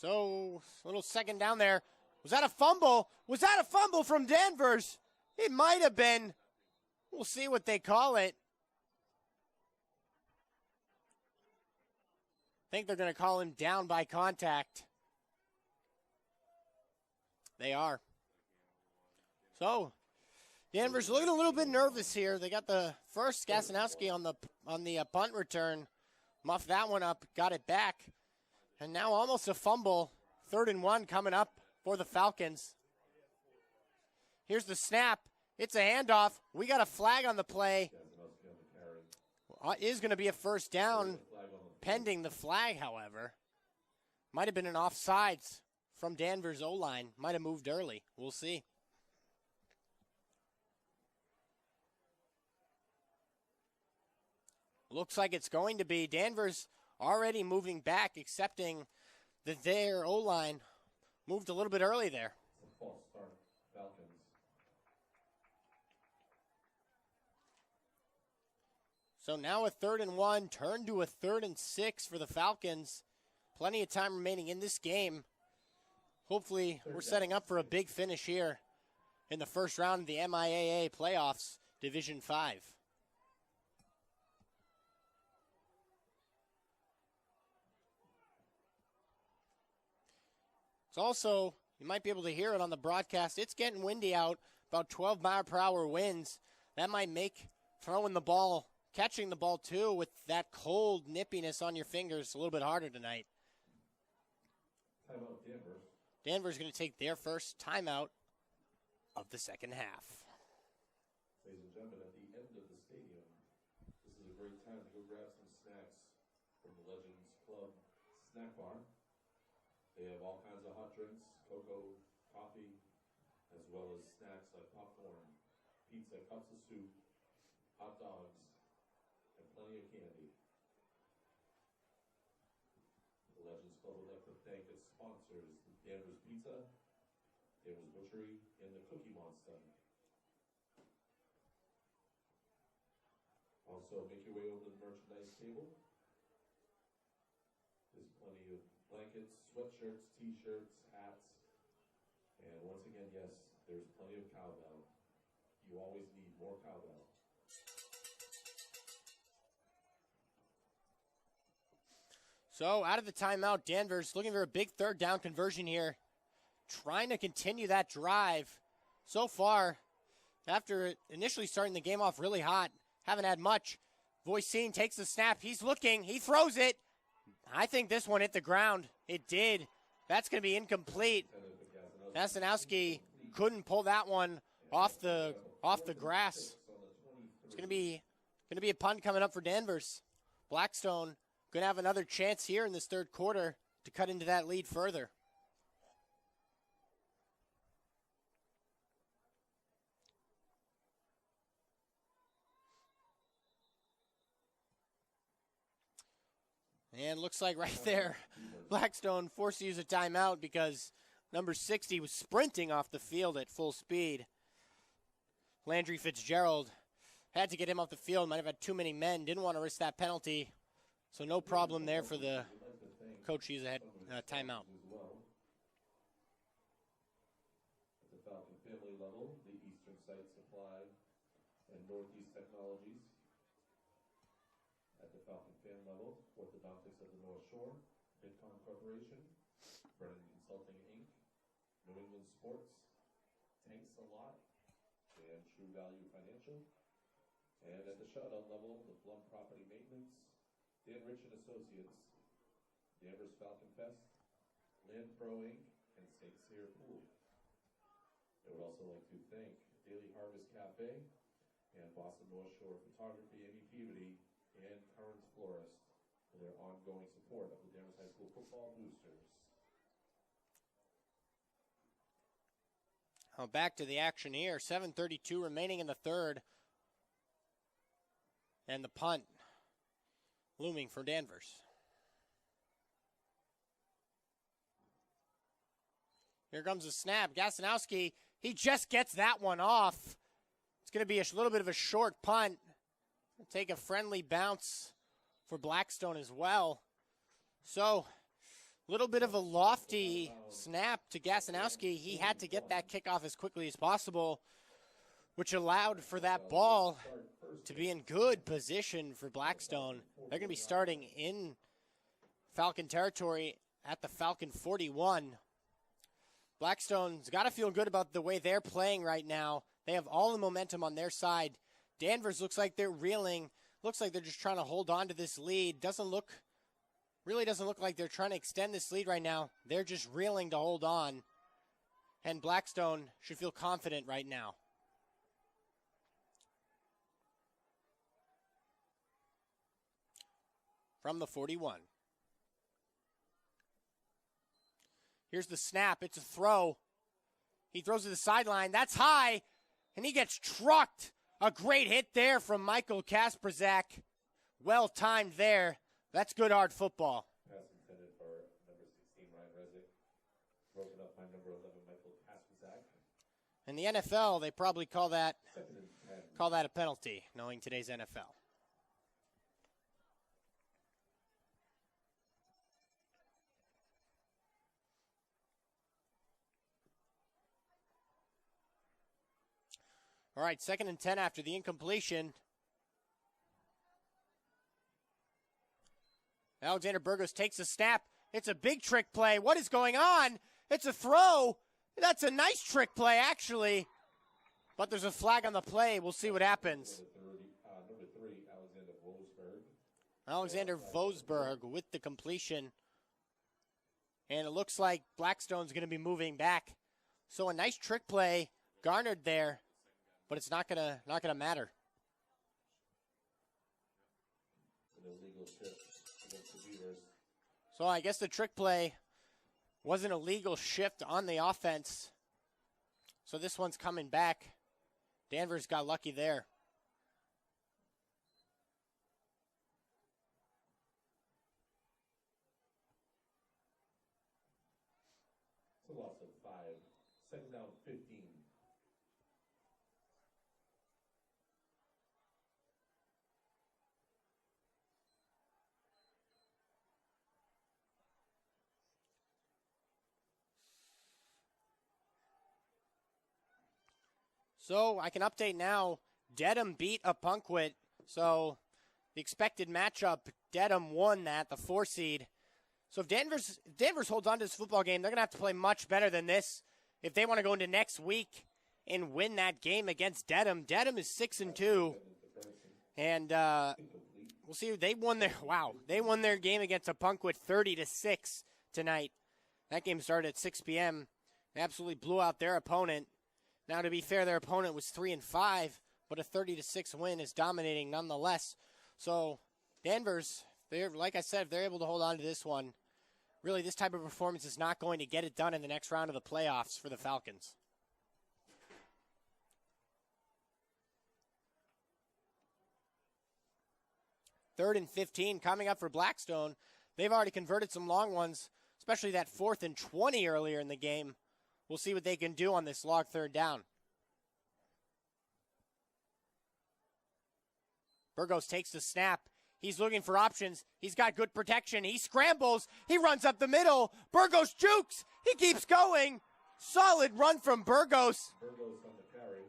Speaker 1: So, a little 2nd down there. Was that a fumble? Was that a fumble from Danvers? It might have been. We'll see what they call it. I think they're going to call him down by contact. They are. So, Danvers looking a little bit nervous here. They got the first Gasanowski on the punt return. Muffed that one up, got it back. And now almost a fumble. 3rd and 1 coming up for the Falcons. Here's the snap. It's a handoff. We got a flag on the play. It is going to be a 1st down pending the flag, however. Might have been an offsides from Danvers' O-line. Might have moved early. We'll see. Looks like it's going to be. Danvers already moving back, accepting that their O-line moved a little bit early there.
Speaker 2: False start, Falcons.
Speaker 1: So now a 3rd and 1, turned to a 3rd and 6 for the Falcons. Plenty of time remaining in this game. Hopefully we're setting up for a big finish here in the first round of the MIAA playoffs, Division 5. It's also You might be able to hear it on the broadcast. It's getting windy out, about 12-mile-per-hour winds. That might make throwing the ball, catching the ball too, with that cold nippiness on your fingers a little bit harder tonight.
Speaker 2: Timeout Danvers.
Speaker 1: Danvers going to take their first timeout of the second half.
Speaker 2: Ladies and gentlemen, at the end of the stadium, this is a great time to go grab some snacks from the Legends Club snack bar. They have all kinds of hot drinks, cocoa, coffee, as well as snacks like popcorn, pizza, cups of soup, hot dogs, and plenty of candy. The Legends Club would like to thank its sponsors, Danvers Pizza, Danvers Butchery, and the Cookie Monster. Also, make your way over to the merchandise table. There's plenty of blankets, sweatshirts, t-shirts, hats, and once again, yes, there's plenty of cowbell. You always need more cowbell.
Speaker 1: So out of the timeout, Danvers looking for a big third down conversion here. Trying to continue that drive. So far, after initially starting the game off really hot, haven't had much. Voisin takes the snap. He's looking. He throws it. I think this one hit the ground. It did. That's going to be incomplete. Gasanowski couldn't pull that one off the grass. It's going to be a punt coming up for Danvers. Blackstone going to have another chance here in this third quarter to cut into that lead further. And looks like right there, Blackstone forced to use a timeout because number 60 was sprinting off the field at full speed. Landry Fitzgerald had to get him off the field, might have had too many men, didn't want to risk that penalty. So no problem there for the coach. He's ahead timeout.
Speaker 2: At the Falcon family level, the Eastern Site Supply and Northeast Technologies. At the Falcon fan level, Orthodontics of the North Shore, Midcon Corporation, Brennan Consulting Inc., New England Sports, Tanks a Lot, and True Value Financial. And at the shutout level, the Blum Property Maintenance, Dan Rich and Associates, Danvers Falcon Fest, Land Pro Inc., and St. Cyr Pool. I would also like to thank Daily Harvest Cafe and Boston North Shore Photography, Amy Peabody, and Currents Florist for their ongoing support of the Danvers High School football boosters.
Speaker 1: Back to the action here. 7:32 remaining in the third. And the punt looming for Danvers. Here comes the snap. Gasanowski, he just gets that one off. It's going to be a little bit of a short punt. Take a friendly bounce for Blackstone as well. So, a little bit of a lofty snap to Gasanowski. He had to get that kickoff as quickly as possible, which allowed for that ball to be in good position for Blackstone. They're going to be starting in Falcon territory at the Falcon 41. Blackstone's got to feel good about the way they're playing right now. They have all the momentum on their side. Danvers looks like they're reeling. Looks like they're just trying to hold on to this lead. Really doesn't look like they're trying to extend this lead right now. They're just reeling to hold on. And Blackstone should feel confident right now. From the 41. Here's the snap. It's a throw. He throws to the sideline. That's high. And he gets trucked. A great hit there from Michael Kasperzak. Well timed there. That's good hard football.
Speaker 2: Pass intended for number 16, Ryan Rezick. Broken up by number 11, Michael Kasperzak.
Speaker 1: In the NFL, they probably call that
Speaker 2: Second and 10.
Speaker 1: a penalty, knowing today's NFL. All right, 2nd and 10 after the incompletion. Alexander Burgos takes a snap. It's a big trick play. What is going on? It's a throw. That's a nice trick play, actually. But there's a flag on the play. We'll see what happens.
Speaker 2: Number 3, Alexander Wolfsberg.
Speaker 1: Alexander Vosberg with the completion. And it looks like Blackstone's going to be moving back. So a nice trick play garnered there, but it's not gonna matter.
Speaker 2: An illegal shift against the Beavers.
Speaker 1: So I guess the trick play was an illegal shift on the offense. So this one's coming back. Danvers got lucky there.
Speaker 2: It's a loss of 5. Second down, 15.
Speaker 1: So I can update now. Dedham beat Opunquit. So the expected matchup, Dedham won that, the 4 seed. So if Danvers holds on to this football game, they're going to have to play much better than this if they want to go into next week and win that game against Dedham. Dedham is 6-2, and we'll see. They won their game against Opunquit 30-6 tonight. That game started at 6 p.m. They absolutely blew out their opponent. Now, to be fair, their opponent was 3-5, but a 30-6 win is dominating nonetheless. So Danvers, like I said, if they're able to hold on to this one, really this type of performance is not going to get it done in the next round of the playoffs for the Falcons. Third and 15 coming up for Blackstone. They've already converted some long ones, especially that 4th and 20 earlier in the game. We'll see what they can do on this log third down. Burgos takes the snap. He's looking for options. He's got good protection. He scrambles. He runs up the middle. Burgos jukes. He keeps going. Solid run from Burgos.
Speaker 2: Burgos on the carry.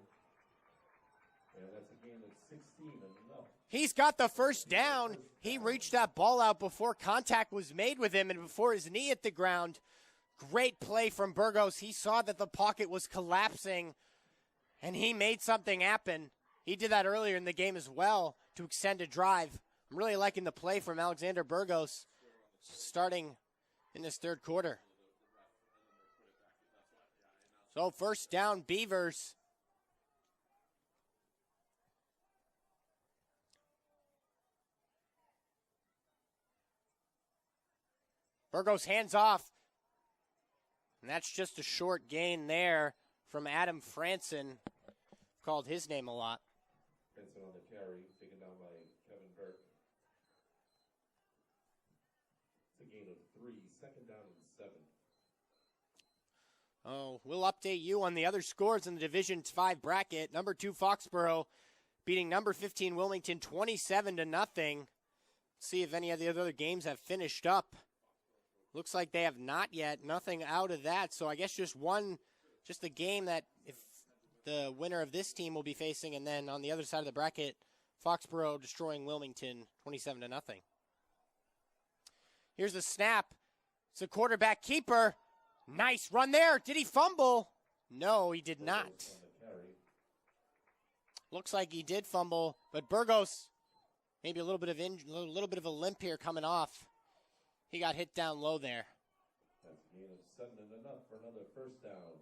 Speaker 2: And that's a gain of 16 and enough.
Speaker 1: He's got the first down. He reached that ball out before contact was made with him and before his knee hit the ground. Great play from Burgos. He saw that the pocket was collapsing, and he made something happen. He did that earlier in the game as well to extend a drive. I'm really liking the play from Alexander Burgos starting in this third quarter. So first down, Beavers. Burgos hands off. And that's just a short gain there from Adam Franson. Called his name a lot.
Speaker 2: Franson on the carry, taken down by Kevin Burke. It's a gain of 3, second down and 7.
Speaker 1: Oh, we'll update you on the other scores in the Division 5 bracket. Number 2 Foxborough beating number 15 Wilmington 27-0. See if any of the other games have finished up. Looks like they have not yet. Nothing out of that. So I guess just the game that if the winner of this team will be facing, and then on the other side of the bracket, Foxborough destroying Wilmington 27-0. Here's the snap. It's a quarterback keeper. Nice run there. Did he fumble? No, he did not. Looks like he did fumble, but Burgos maybe a little bit of a limp here coming off. He got hit down low there.
Speaker 2: That's a gain of 7 and enough for another first down.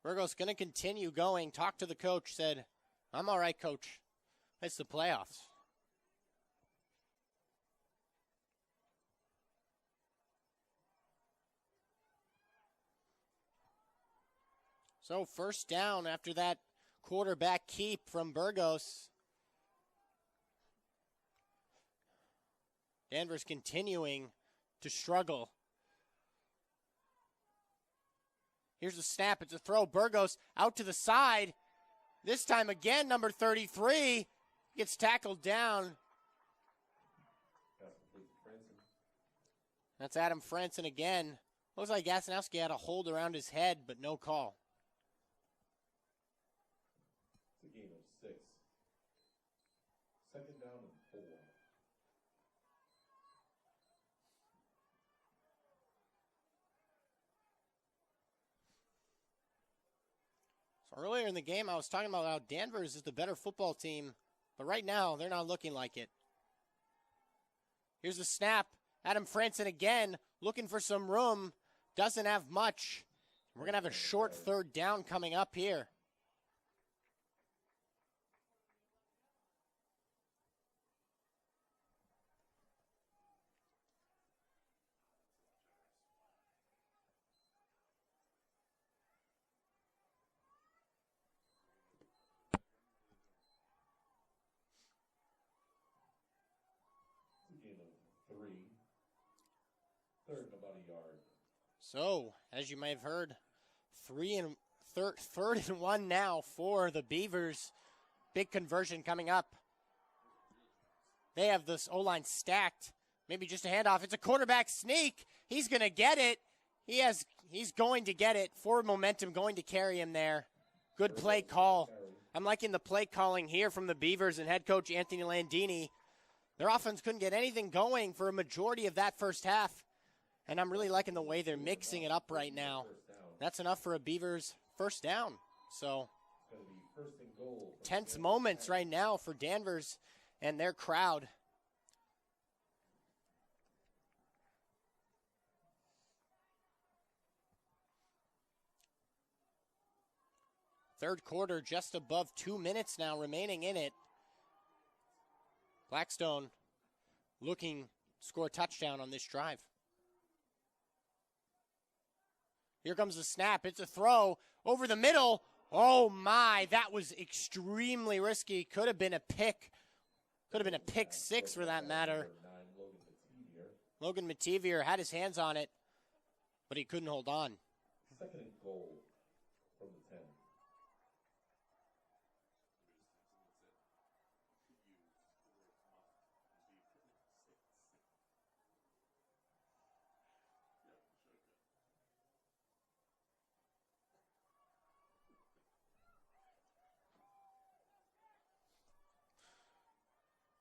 Speaker 1: Burgos going to continue going. Talked to the coach, said, I'm all right, coach. It's the playoffs. So first down after that quarterback keep from Burgos. Danvers continuing to struggle. Here's the snap. It's a throw. Burgos out to the side. This time again, number 33 gets tackled down. That's Adam Franson again. Looks like Gasanowski had a hold around his head, but no call.
Speaker 2: It's a gain of 6. Second down and 4.
Speaker 1: Earlier in the game, I was talking about how Danvers is the better football team, but right now, they're not looking like it. Here's the snap. Adam Franson again, looking for some room. Doesn't have much. We're going to have a short third down coming up here.
Speaker 2: Third and about a yard.
Speaker 1: So, as you may have heard, third and one now for the Beavers. Big conversion coming up. They have this O-line stacked. Maybe just a handoff. It's a quarterback sneak. He's going to get it. He's going to get it. Forward momentum going to carry him there. Good play call. I'm liking the play calling here from the Beavers and head coach Anthony Landini. Their offense couldn't get anything going for a majority of that first half. And I'm really liking the way they're mixing it up right now. That's enough for a Beavers first down. So, tense moments right now for Danvers and their crowd. Third quarter, just above 2 minutes now remaining in it. Blackstone looking to score a touchdown on this drive. Here comes the snap. It's a throw over the middle. Oh, my. That was extremely risky. Could have been a pick. Could have been a pick six for that matter. Logan Mativier had his hands on it, but he couldn't hold on.
Speaker 2: Second and goal from the 10.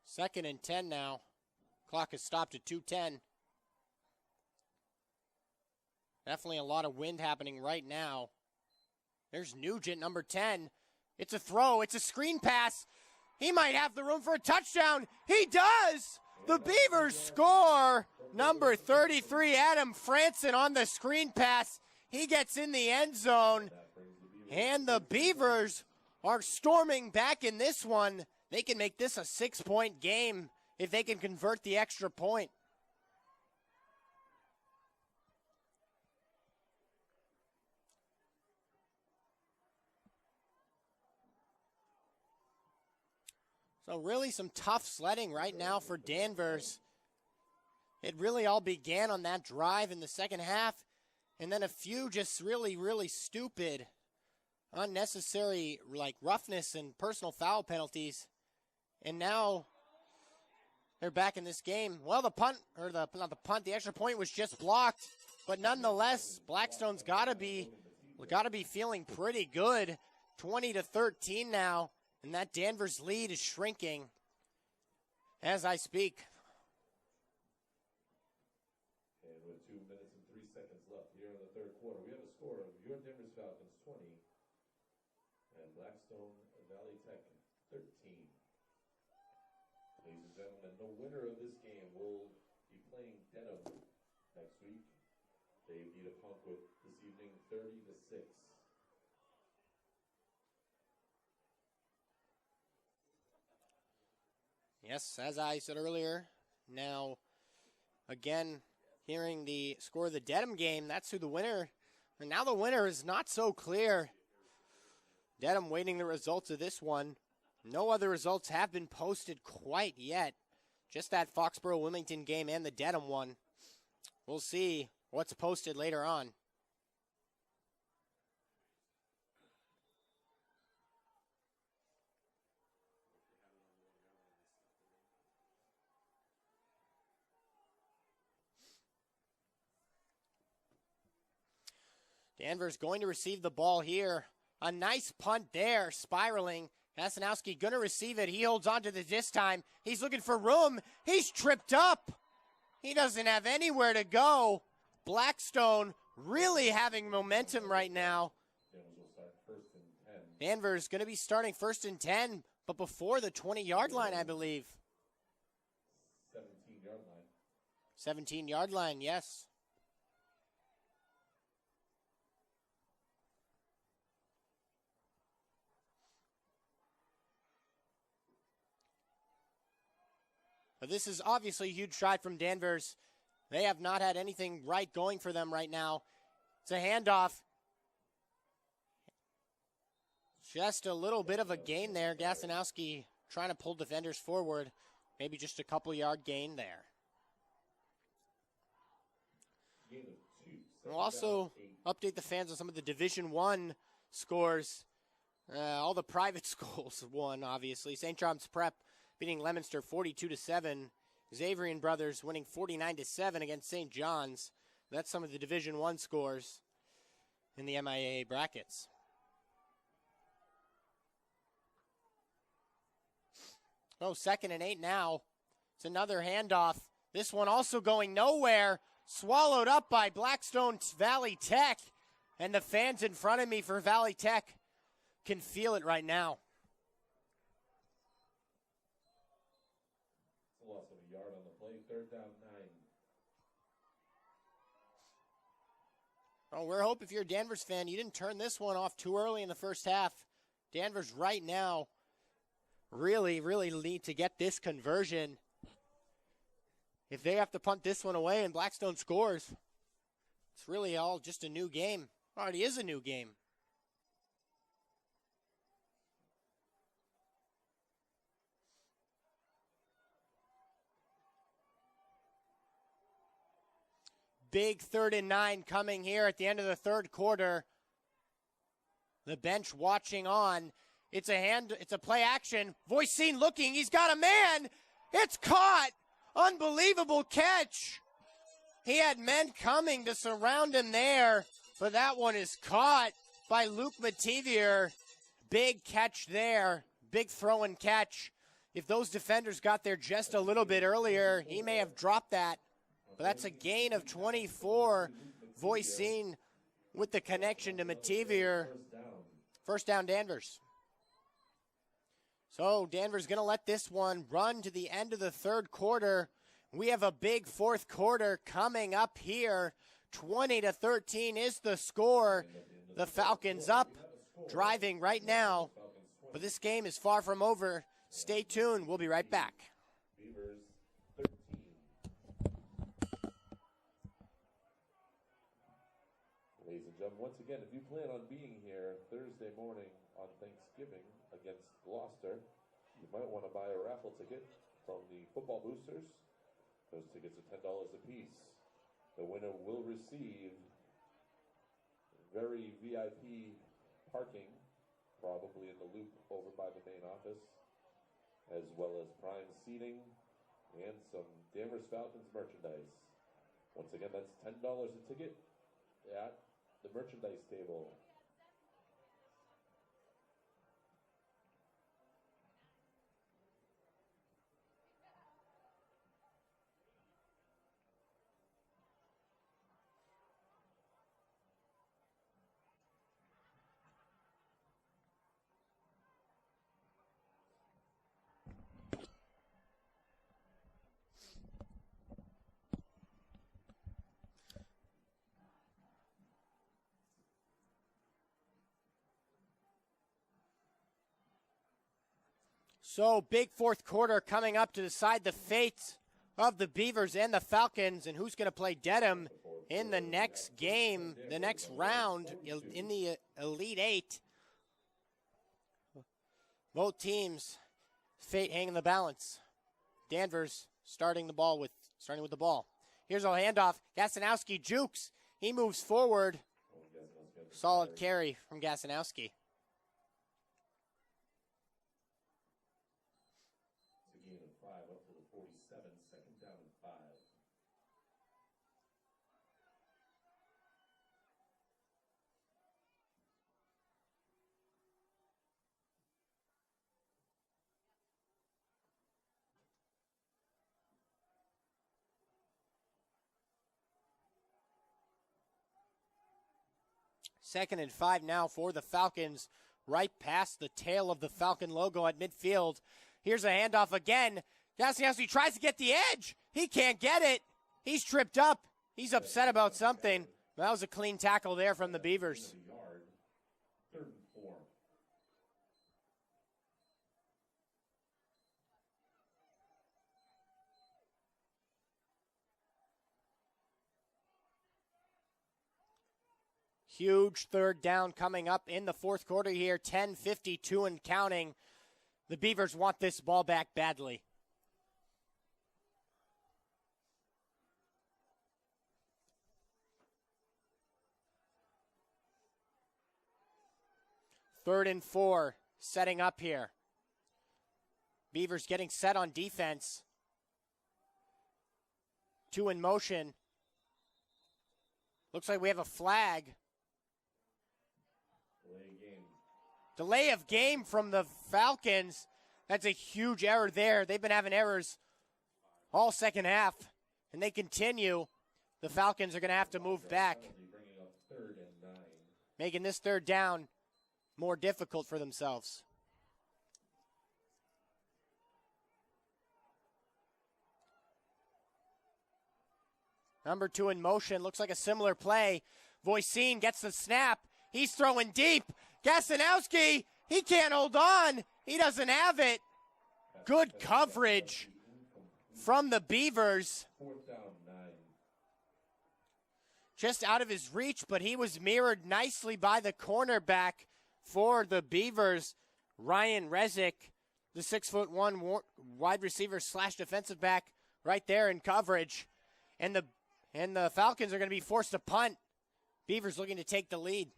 Speaker 1: Second and 10 now. Clock has stopped at 2:10. Definitely a lot of wind happening right now. There's Nugent, number 10. It's a throw. It's a screen pass. He might have the room for a touchdown. He does. The Beavers score. Number 33, Adam Franson on the screen pass. He gets in the end zone. And the Beavers are storming back in this one. They can make this a 6-point game if they can convert the extra point. So really some tough sledding right now for Danvers. It really all began on that drive in the second half, and then a few just really, really stupid, unnecessary roughness and personal foul penalties. And now they're back in this game. Well, the extra point was just blocked, but nonetheless, Blackstone's got to be feeling pretty good. 20-13 now, and that Danvers lead is shrinking as I speak.
Speaker 2: And with 2 minutes and 3 seconds left here in the third quarter, we have a score of your Danvers Falcons 20 and Blackstone Valley Tech 13. Ladies and gentlemen, the winner of this game will be playing Dedham next week. They beat a Punkwood this evening 30-6.
Speaker 1: Yes, as I said earlier, now again hearing the score of the Dedham game, that's who the winner, and now the winner is not so clear. Dedham waiting the results of this one. No other results have been posted quite yet. Just that Foxborough-Wilmington game and the Dedham one. We'll see what's posted later on. Danvers going to receive the ball here. A nice punt there, spiraling. Hasanowski going to receive it. He holds on to this time. He's looking for room. He's tripped up. He doesn't have anywhere to go. Blackstone really having momentum right now.
Speaker 2: Danvers will start first and 10
Speaker 1: Danvers going to be starting 1st and 10, but before the 20-yard line, I believe.
Speaker 2: 17-yard line.
Speaker 1: 17-yard line, yes. But this is obviously a huge stride from Danvers. They have not had anything right going for them right now. It's a handoff. Just a little bit of a gain there. Gasanowski trying to pull defenders forward. Maybe just a couple-yard gain there. We'll also update the fans on some of the Division I scores. All the private schools won, obviously. St. John's Prep beating Leominster 42-7. Xaverian Brothers winning 49-7 against St. John's. That's some of the Division I scores in the MIAA brackets. Oh, 2nd and 8 now. It's another handoff. This one also going nowhere. Swallowed up by Blackstone Valley Tech. And the fans in front of me for Valley Tech can feel it right now.
Speaker 2: It's a loss of a yard on the play. 3rd down, 9.
Speaker 1: Oh, we're hoping if you're a Danvers fan, you didn't turn this one off too early in the first half. Danvers right now really need to get this conversion. If they have to punt this one away and Blackstone scores, it's really all just a new game. Already is a new game. Big 3rd and 9 coming here at the end of the 3rd quarter. The bench watching on. It's a play action. Voisin looking, he's got a man. It's caught. Unbelievable catch. He had men coming to surround him there, but that one is caught by Luke Mativier. Big catch there. Big throw and catch. If those defenders got there just a little bit earlier, he may have dropped that. But that's a gain of 24. Voisin with the connection to Mativier. 1st down, Danvers. So Danvers going to let this one run to the end of the 3rd quarter. We have a big 4th quarter coming up here. 20-13 is the score. The Falcons up, driving right now. But this game is far from over. Stay tuned. We'll be right back.
Speaker 2: Beavers 13. Ladies and gentlemen, once again, if you plan on being here Thursday morning on Thanksgiving against Gloucester, you might want to buy a raffle ticket from the football boosters. Those tickets are $10 a piece. The winner will receive very VIP parking, probably in the loop over by the main office, as well as prime seating and some Danvers Falcons merchandise. Once again, that's $10 a ticket at the merchandise table.
Speaker 1: So big 4th quarter coming up to decide the fate of the Beavers and the Falcons and who's going to play Dedham in the next game, the next round in the Elite 8. Both teams, fate hanging in the balance. Danvers starting with the ball. Here's a handoff. Gasanowski jukes. He moves forward. Solid carry from Gasanowski.
Speaker 2: It's a gain of 5 up to the 47, 2nd down and 5.
Speaker 1: Second and 5 now for the Falcons. right past the tail of the Falcon logo at midfield. Here's a handoff again. Gastiowski tries to get the edge. He can't get it. He's tripped up. He's upset about something. That was a clean tackle there from the Beavers.
Speaker 2: Third and 4.
Speaker 1: Huge third down coming up in the fourth quarter here. 10:52 and counting. The Beavers want this ball back badly. Third and 4, setting up here. Beavers getting set on defense. 2 in motion. Looks like we have a flag. Delay of game from the Falcons. That's a huge error there. They've been having errors all second half, and they continue. The Falcons are going to have to move back, making this third down more difficult for themselves. Number 2 in motion. Looks like a similar play. Voisin gets the snap. He's throwing deep. Gastiowski, he can't hold on. He doesn't have it. Good coverage from the Beavers. Just out of his reach, but he was mirrored nicely by the cornerback for the Beavers. Ryan Rezick, the 6'1" wide receiver / defensive back, right there in coverage. And the Falcons are going to be forced to punt. Beavers looking to take the lead.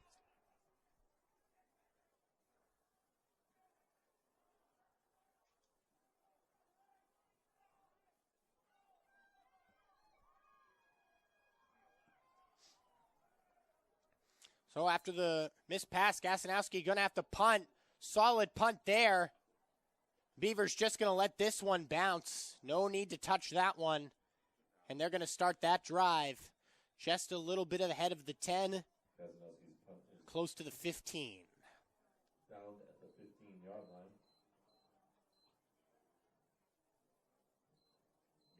Speaker 1: So after the missed pass, Gastiowski going to have to punt. Solid punt there. Beavers just going to let this one bounce. No need to touch that one. And they're going to start that drive. Just a little bit ahead of the 10. Close to the 15.
Speaker 2: Down at the 15-yard line.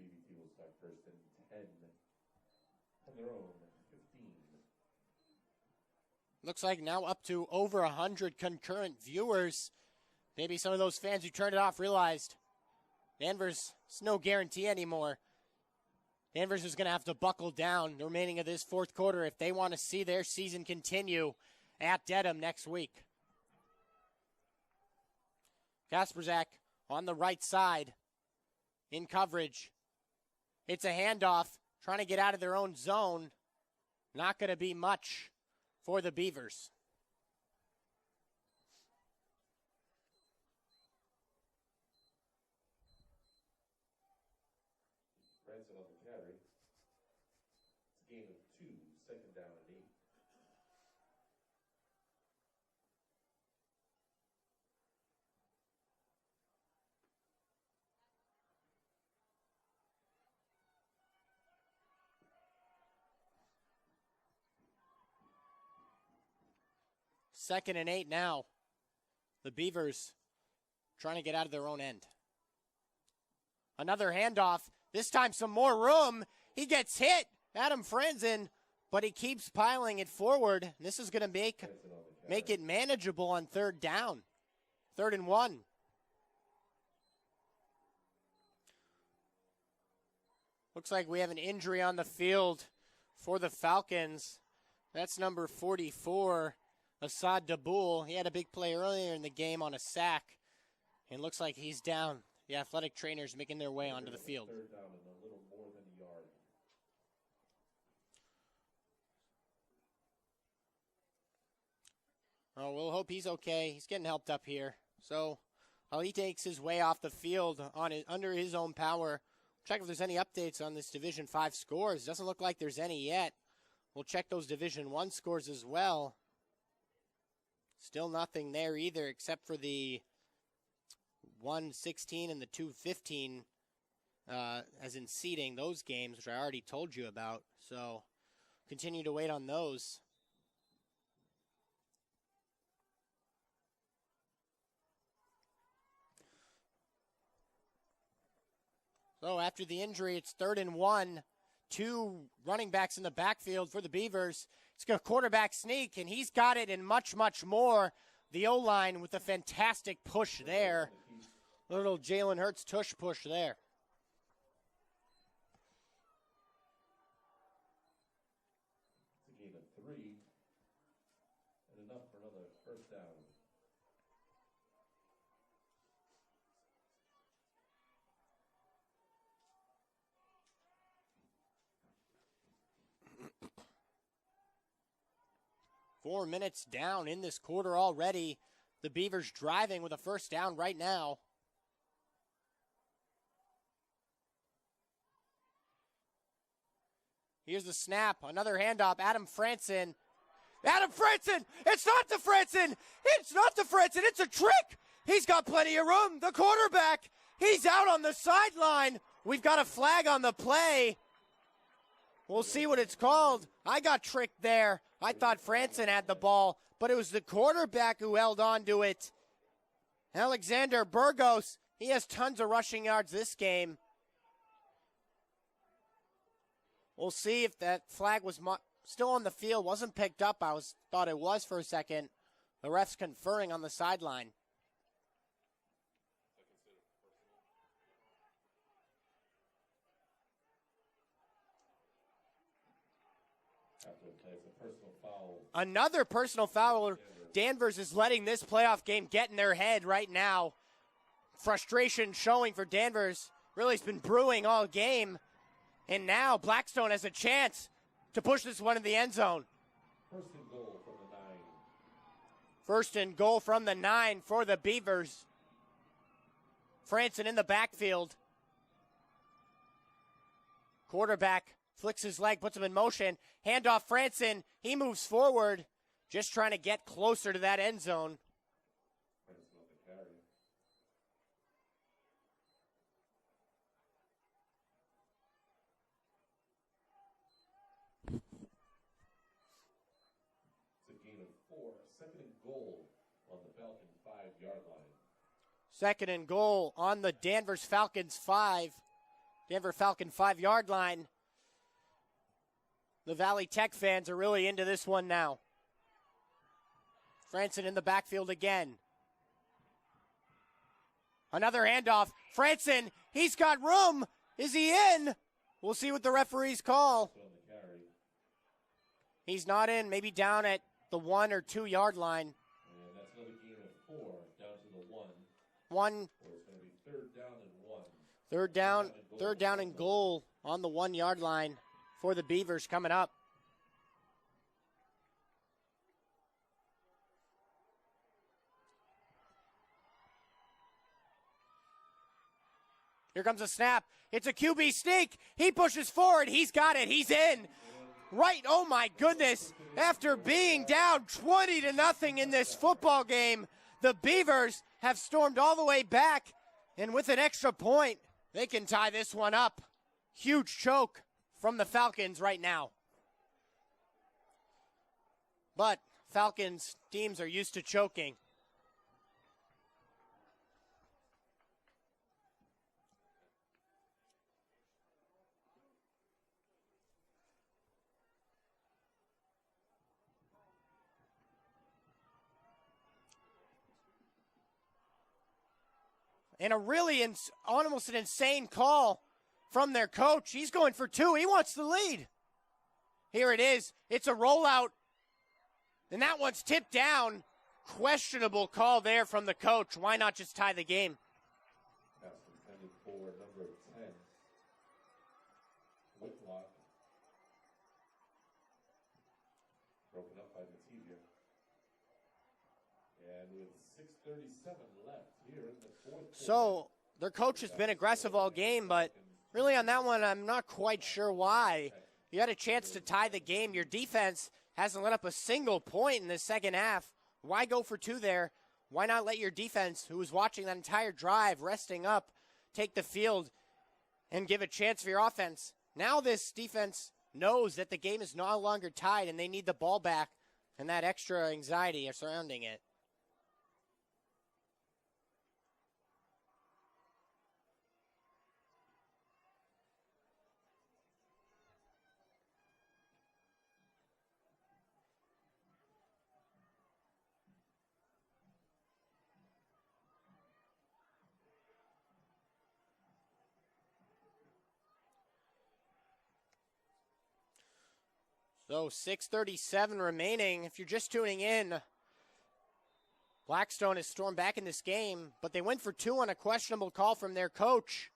Speaker 2: BBT will start first and 10 on their own 15.
Speaker 1: Looks like now up to over 100 concurrent viewers. Maybe some of those fans who turned it off realized Danvers, it's no guarantee anymore. Danvers is going to have to buckle down the remaining of this fourth quarter if they want to see their season continue at Dedham next week. Kasperzak on the right side in coverage. It's a handoff, trying to get out of their own zone. Not going to be much for the Beavers.
Speaker 2: Branson on the carry. It's a gain of 2, second down and 8.
Speaker 1: Second and 8 now. The Beavers trying to get out of their own end. Another handoff. This time some more room. He gets hit. Adam Franzen, but he keeps piling it forward. This is going to make it manageable on third down. 3rd and 1. Looks like we have an injury on the field for the Falcons. That's number 44, Assad Daboul. He had a big play earlier in the game on a sack. And looks like he's down. The athletic trainers making their way onto the field.
Speaker 2: Third down and a little more than a yard.
Speaker 1: Oh, we'll hope he's okay. He's getting helped up here. So while he takes his way off the field under his own power, check if there's any updates on this Division 5 scores. Doesn't look like there's any yet. We'll check those Division 1 scores as well. Still nothing there either except for the 1-16 and the 2-15 as in seeding, those games, which I already told you about. So continue to wait on those. So after the injury, it's 3rd and 1. 2 running backs in the backfield for the Beavers. It's a quarterback sneak, and he's got it and much, much more. The O-line with a fantastic push there. Little Jalen Hurts tush push there.
Speaker 2: It's a gain of 3. And enough for another first down.
Speaker 1: Four minutes down in this quarter already. The Beavers driving with a first down right now. Here's the snap. Another handoff. Adam Franson. Adam Franson! It's not the Franson! It's not the Franson! It's a trick! He's got plenty of room. The quarterback, he's out on the sideline. We've got a flag on the play. We'll see what it's called. I got tricked there. I thought Franson had the ball, but it was the quarterback who held on to it. Alexander Burgos, he has tons of rushing yards this game. We'll see if that flag was still on the field, wasn't picked up. I thought it was for a second. The ref's conferring on the sideline. Another personal foul. Danvers is letting this playoff game get in their head right now. Frustration showing for Danvers. Really, it's been brewing all game. And now Blackstone has a chance to push this one in the end zone.
Speaker 2: First and goal from the 9.
Speaker 1: First and goal from the 9 for the Beavers. Franson in the backfield. Quarterback flicks his leg, puts him in motion. Handoff Franson. He moves forward, just trying to get closer to that end zone.
Speaker 2: It's a gain of 4. Second and goal on the Falcon 5-yard line.
Speaker 1: Second and goal on the Danvers Falcons 5. Denver Falcon 5-yard line. The Valley Tech fans are really into this one now. Franson in the backfield again. Another handoff. Franson, he's got room. Is he in? We'll see what the referees call. He's not in, maybe down at the 1 or 2 yard line.
Speaker 2: And that's another gain of 4, down to the 1.
Speaker 1: One.
Speaker 2: So it's going to be 3rd down and 1.
Speaker 1: Third down and goal on the 1 yard line for the Beavers coming up. Here comes a snap. It's a QB sneak. He pushes forward. He's got it. He's in. Right. Oh, my goodness. After being down 20-0 in this football game, the Beavers have stormed all the way back. And with an extra point, they can tie this one up. Huge choke from the Falcons right now. But Falcons teams are used to choking. And a really almost an insane call from their coach. He's going for 2. He wants the lead. Here it is. It's a rollout. And that one's tipped down. Questionable call there from the coach. Why not just tie the game?
Speaker 2: Pass intended for number 10. Whitlock. Broken up by Matevia. And with 6:37 left here in the 4th quarter.
Speaker 1: So their coach has been aggressive all game, but really on that one, I'm not quite sure why. You had a chance to tie the game. Your defense hasn't let up a single point in the second half. Why go for 2 there? Why not let your defense, who was watching that entire drive, resting up, take the field and give a chance for your offense? Now this defense knows that the game is no longer tied and they need the ball back, and that extra anxiety surrounding it. So 6:37 remaining. If you're just tuning in, Blackstone has stormed back in this game, but they went for two on a questionable call from their coach.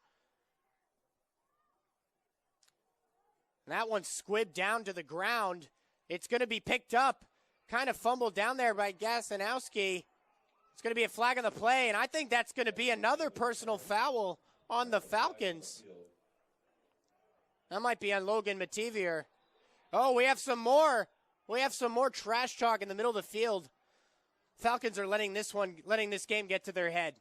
Speaker 1: And that one squibbed down to the ground. It's going to be picked up, kind of fumbled down there by Gasanowski. It's going to be a flag on the play, and I think that's going to be another personal foul on the Falcons. That might be on Logan Mativier. Oh, we have some more. We have some more trash talk in the middle of the field. Falcons are letting this game get to their head.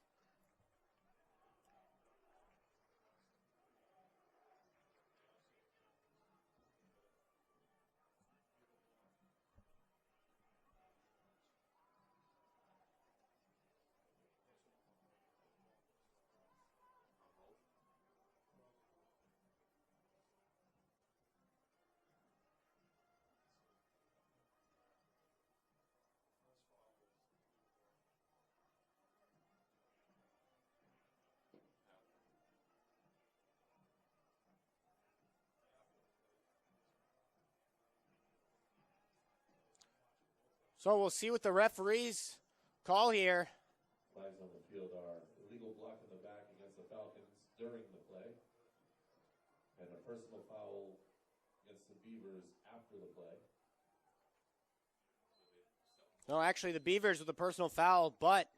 Speaker 1: So we'll see what the referees call here.
Speaker 2: Flags on the field are illegal block in the back against the Falcons during the play, and a personal foul against the Beavers after the play.
Speaker 1: No, actually the Beavers with a personal foul, but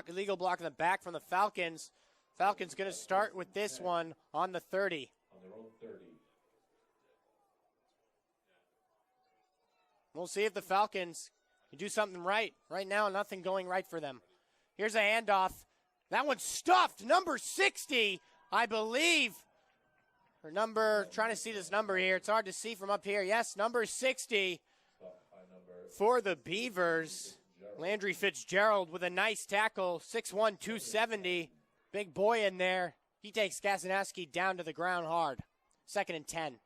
Speaker 1: illegal block in the back from the Falcons. Falcons going to start with this one on the 30.
Speaker 2: On their own 30.
Speaker 1: We'll see if the Falcons can do something right. Right now, nothing going right for them. Here's a handoff. That one's stuffed. Number 60, I believe. Or trying to see this number here. It's hard to see from up here. Yes, number 60 for the Beavers. Landry Fitzgerald with a nice tackle. 6'1", 270. Big boy in there. He takes Gasanowski down to the ground hard. 2nd and 10.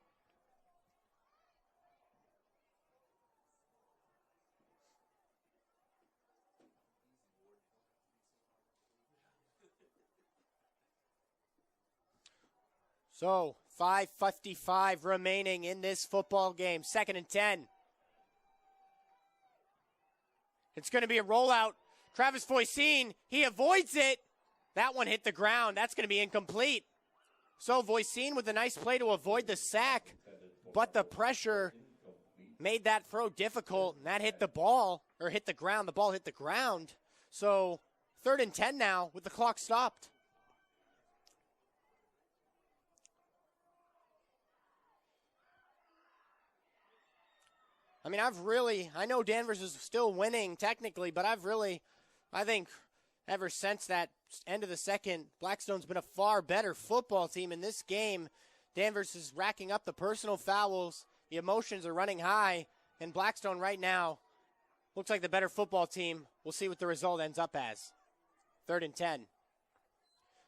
Speaker 1: So, 5:55 remaining in this football game. 2nd and 10. It's going to be a rollout. Travis Voisin, he avoids it. That one hit the ground. That's going to be incomplete. So, Voisin with a nice play to avoid the sack, but the pressure made that throw difficult, and that hit the ball, or hit the ground. The ball hit the ground. So, 3rd and 10 now with the clock stopped. I mean, I know Danvers is still winning technically, but I think ever since that end of the second, Blackstone's been a far better football team in this game. Danvers is racking up the personal fouls. The emotions are running high, and Blackstone right now looks like the better football team. We'll see what the result ends up as. 3rd and 10.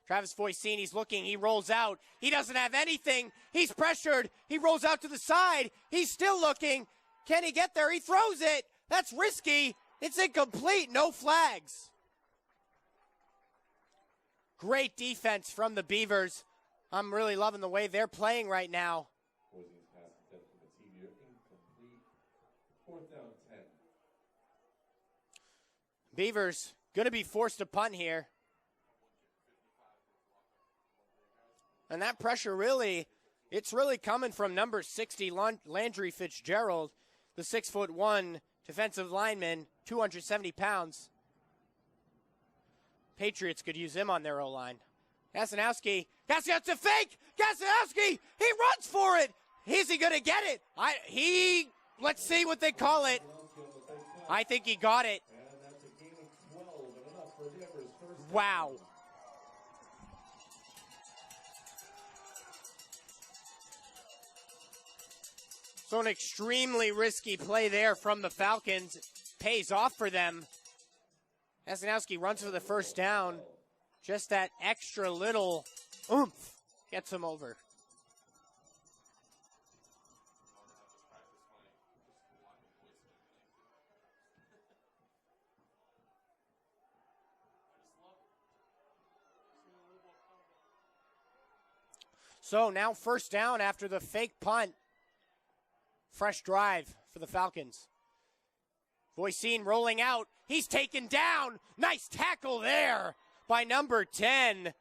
Speaker 1: Travis Voisin, he's looking, he rolls out. He doesn't have anything. He's pressured. He rolls out to the side. He's still looking. Can he get there? He throws it. That's risky. It's incomplete. No flags. Great defense from the Beavers. I'm really loving the way they're playing right now.
Speaker 2: Voisin's pass attempt from the TV incomplete. 4th down 10.
Speaker 1: Beavers going to be forced to punt here. And that pressure it's really coming from number 60, Landry Fitzgerald, the 6'1" defensive lineman, 270 pounds. Patriots could use him on their O-line. Gasanowski, it's a fake! Gasanowski, he runs for it! Is he going to get it? Let's see what they call it. I think he got it.
Speaker 2: And that's a gain of 12, and enough for Danvers' first.
Speaker 1: Wow. So an extremely risky play there from the Falcons. Pays off for them. Gasanowski runs for the first down. Just that extra little oomph gets him over. So now 1st down after the fake punt. fresh drive for the Falcons. Voisin rolling out. He's taken down. Nice tackle there by number 10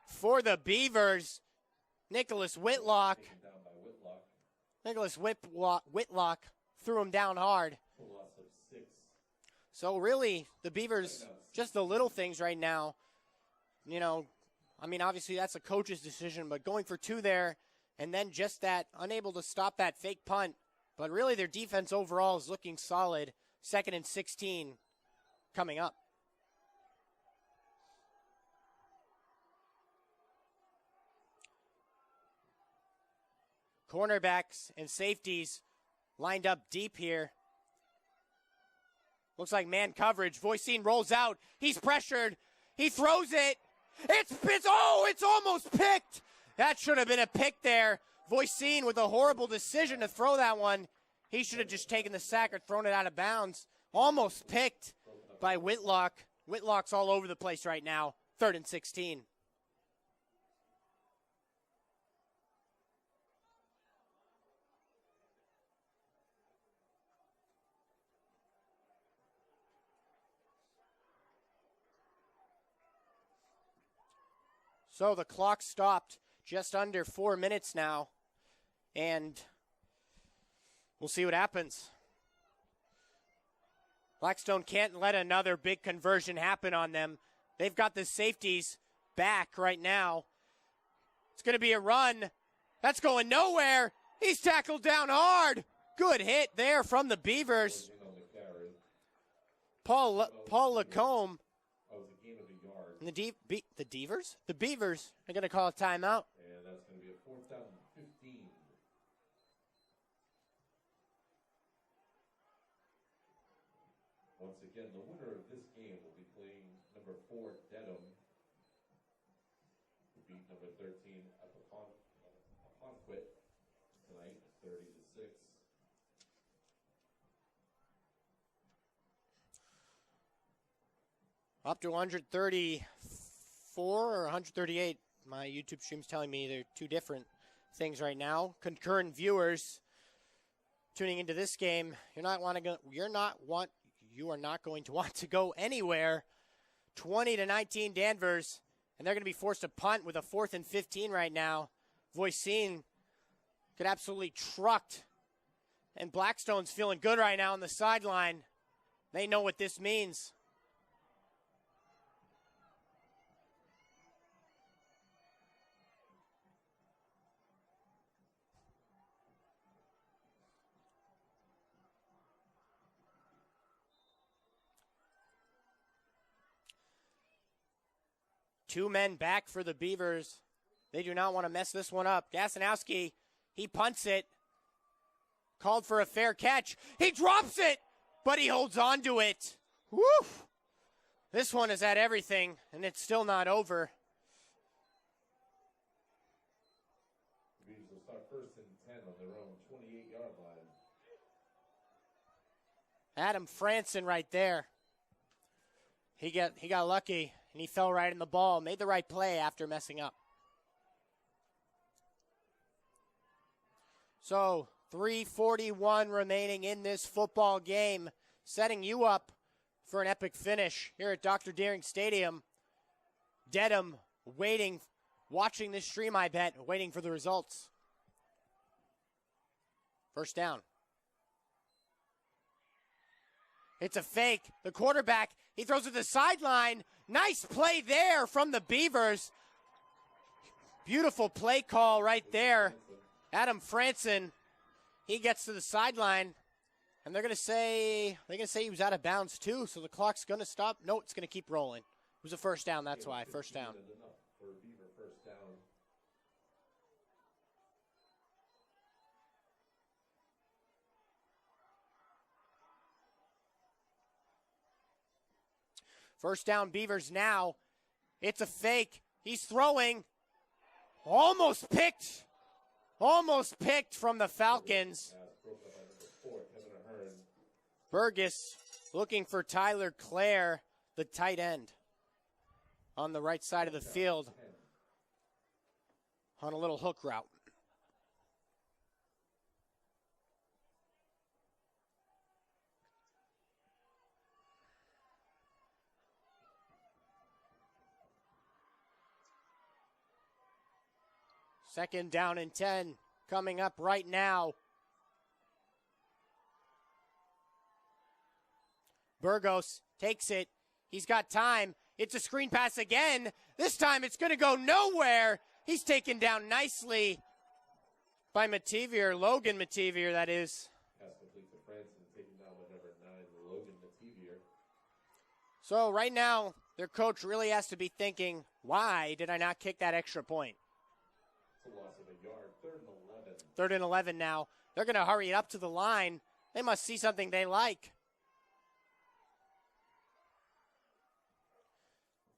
Speaker 1: for the Beavers. Nicholas Whitlock.
Speaker 2: Taken down by Whitlock.
Speaker 1: Nicholas Whitlock threw him down hard.
Speaker 2: A loss of 6.
Speaker 1: So really, the Beavers, just the little things right now. You know, I mean, obviously that's a coach's decision, but going for 2 there, and then just that, unable to stop that fake punt. But really their defense overall is looking solid. 2nd and 16 coming up. Cornerbacks and safeties lined up deep here. Looks like man coverage. Voisin rolls out. He's pressured. He throws it. It's almost picked. That should have been a pick there. Voisin with a horrible decision to throw that one. He should have just taken the sack or thrown it out of bounds. Almost picked by Whitlock. Whitlock's all over the place right now. 3rd and 16. So the clock stopped just under 4 minutes now, and we'll see what happens. Blackstone can't let another big conversion happen on them. They've got the safeties back right now. It's going to be a run. That's going nowhere. He's tackled down hard. Good hit there from the Beavers. Paul Lacombe. And the Beavers? The Beavers are going to call a timeout.
Speaker 2: And that's going to be a 4th down and 15. Once again, the winner of this game will be playing number 4, Dedham, who beat number 13, Aponquit tonight, 30-6.
Speaker 1: Up to 134 or 138. My YouTube stream's telling me they're 2 different things right now. Concurrent viewers tuning into this game, you are not going to want to go anywhere. 20-19 Danvers, and they're going to be forced to punt with a 4th and 15 right now. Voisin get absolutely trucked, and Blackstone's feeling good right now on the sideline. They know what this means. Two men back for the Beavers. They do not want to mess this one up. Gasanowski, he punts it. Called for a fair catch. He drops it, but he holds on to it. Woo! This one is at everything, and it's still not over.
Speaker 2: Beavers will start 1st and 10 on their own 28-yard line.
Speaker 1: Adam Franson right there. He got lucky, and he fell right in the ball. Made the right play after messing up. So, 3:41 remaining in this football game, setting you up for an epic finish here at Dr. Deering Stadium. Dedham waiting, watching this stream, I bet, waiting for the results. 1st down. It's a fake. The quarterback, he throws it to the sideline. Nice play there from the Beavers. Beautiful play call right there. Adam Franson, he gets to the sideline, and they're going to say he was out of bounds too, so the clock's going to stop. No, it's going to keep rolling. It was a 1st down, that's why. 1st down.
Speaker 2: For Beaver 1st down.
Speaker 1: First down Beavers now. It's a fake. He's throwing. Almost picked. Almost picked from the Falcons. Burgess looking for Tyler Clare, the tight end, on the right side of the field on a little hook route. Second down and 10 coming up right now. Burgos takes it. He's got time. It's a screen pass again. This time it's going to go nowhere. He's taken down nicely by Mativier, Logan Mativier, that is.
Speaker 2: Pass complete to Franson, taking down by number 9, Logan Mativier.
Speaker 1: So right now, their coach really has to be thinking, why did I not kick that extra point?
Speaker 2: It's a loss of a yard. 3rd and 11.
Speaker 1: 3rd and 11 now. They're going to hurry it up to the line. They must see something they like.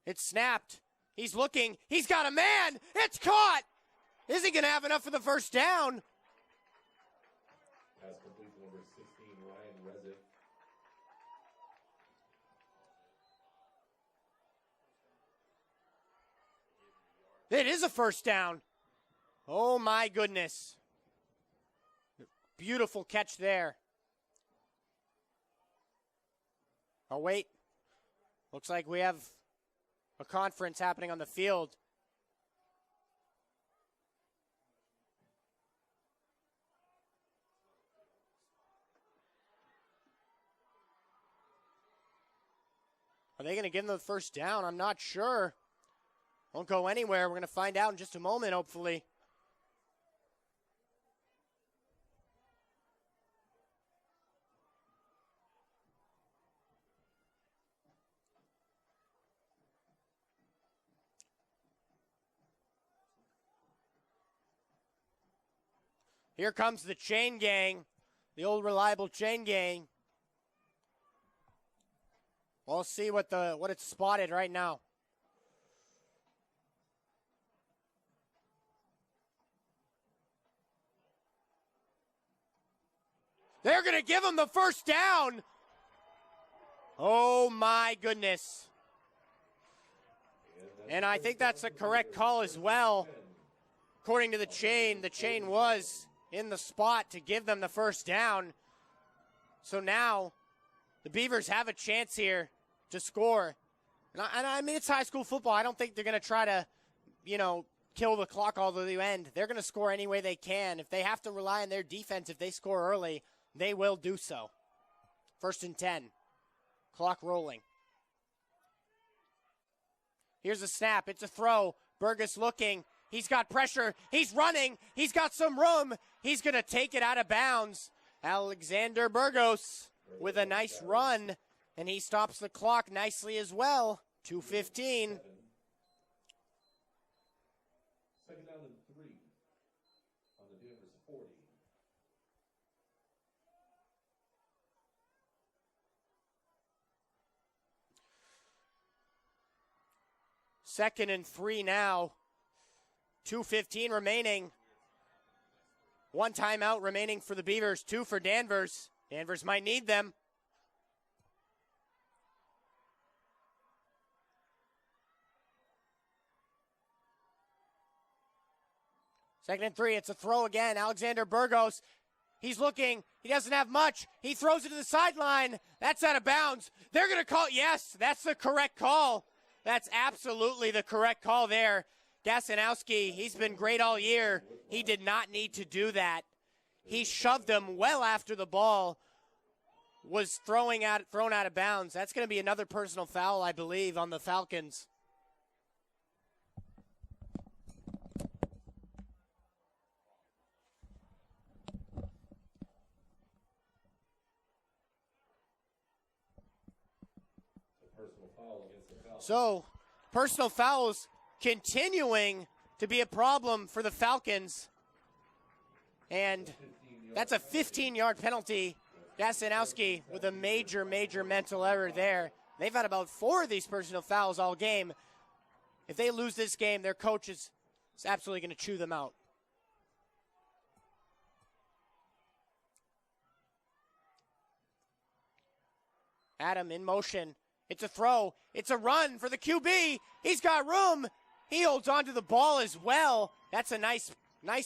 Speaker 1: It's snapped. He's looking. He's got a man. It's caught. Is he going to have enough for the first down?
Speaker 2: Pass complete to number 16, Ryan Rezick.
Speaker 1: It is a first down. Oh, my goodness. Beautiful catch there. Oh, wait. Looks like we have a conference happening on the field. Are they going to give them the first down? I'm not sure. Won't go anywhere. We're going to find out in just a moment, hopefully. Here comes the chain gang, the old reliable chain gang. We'll see what it's spotted right now. They're going to give him the first down. Oh, my goodness. And I think that's a correct call as well. According to the chain was in the spot to give them the first down. So now the Beavers have a chance here to score. And I mean, it's high school football. I don't think they're going to try to, kill the clock all to the end. They're going to score any way they can. If they have to rely on their defense, if they score early, they will do so. 1st and 10. Clock rolling. Here's a snap. It's a throw. Burgess looking. He's got pressure. He's running. He's got some room. He's going to take it out of bounds. Alexander Burgos with a nice run, and he stops the clock nicely as well. 2:15.
Speaker 2: 2nd down and 3 on the Danvers 40.
Speaker 1: Second and 3 now. 2:15 remaining. 1 timeout remaining for the Beavers, 2 for Danvers. Danvers might need them. Second and 3, it's a throw again. Alexander Burgos, he's looking. He doesn't have much. He throws it to the sideline. That's out of bounds. They're going to call, yes, that's the correct call. That's absolutely the correct call there. Gasanowski, he's been great all year. He did not need to do that. He shoved him well after the ball was thrown out of bounds. That's going to be another personal foul, I believe, on the Falcons. So, personal fouls continuing to be a problem for the Falcons. And that's a 15-yard penalty. Gasanowski with a major, major mental error there. They've had about 4 of these personal fouls all game. If they lose this game, their coach is absolutely going to chew them out. Adam in motion. It's a throw. It's a run for the QB. He's got room. He holds on to the ball as well. That's a nice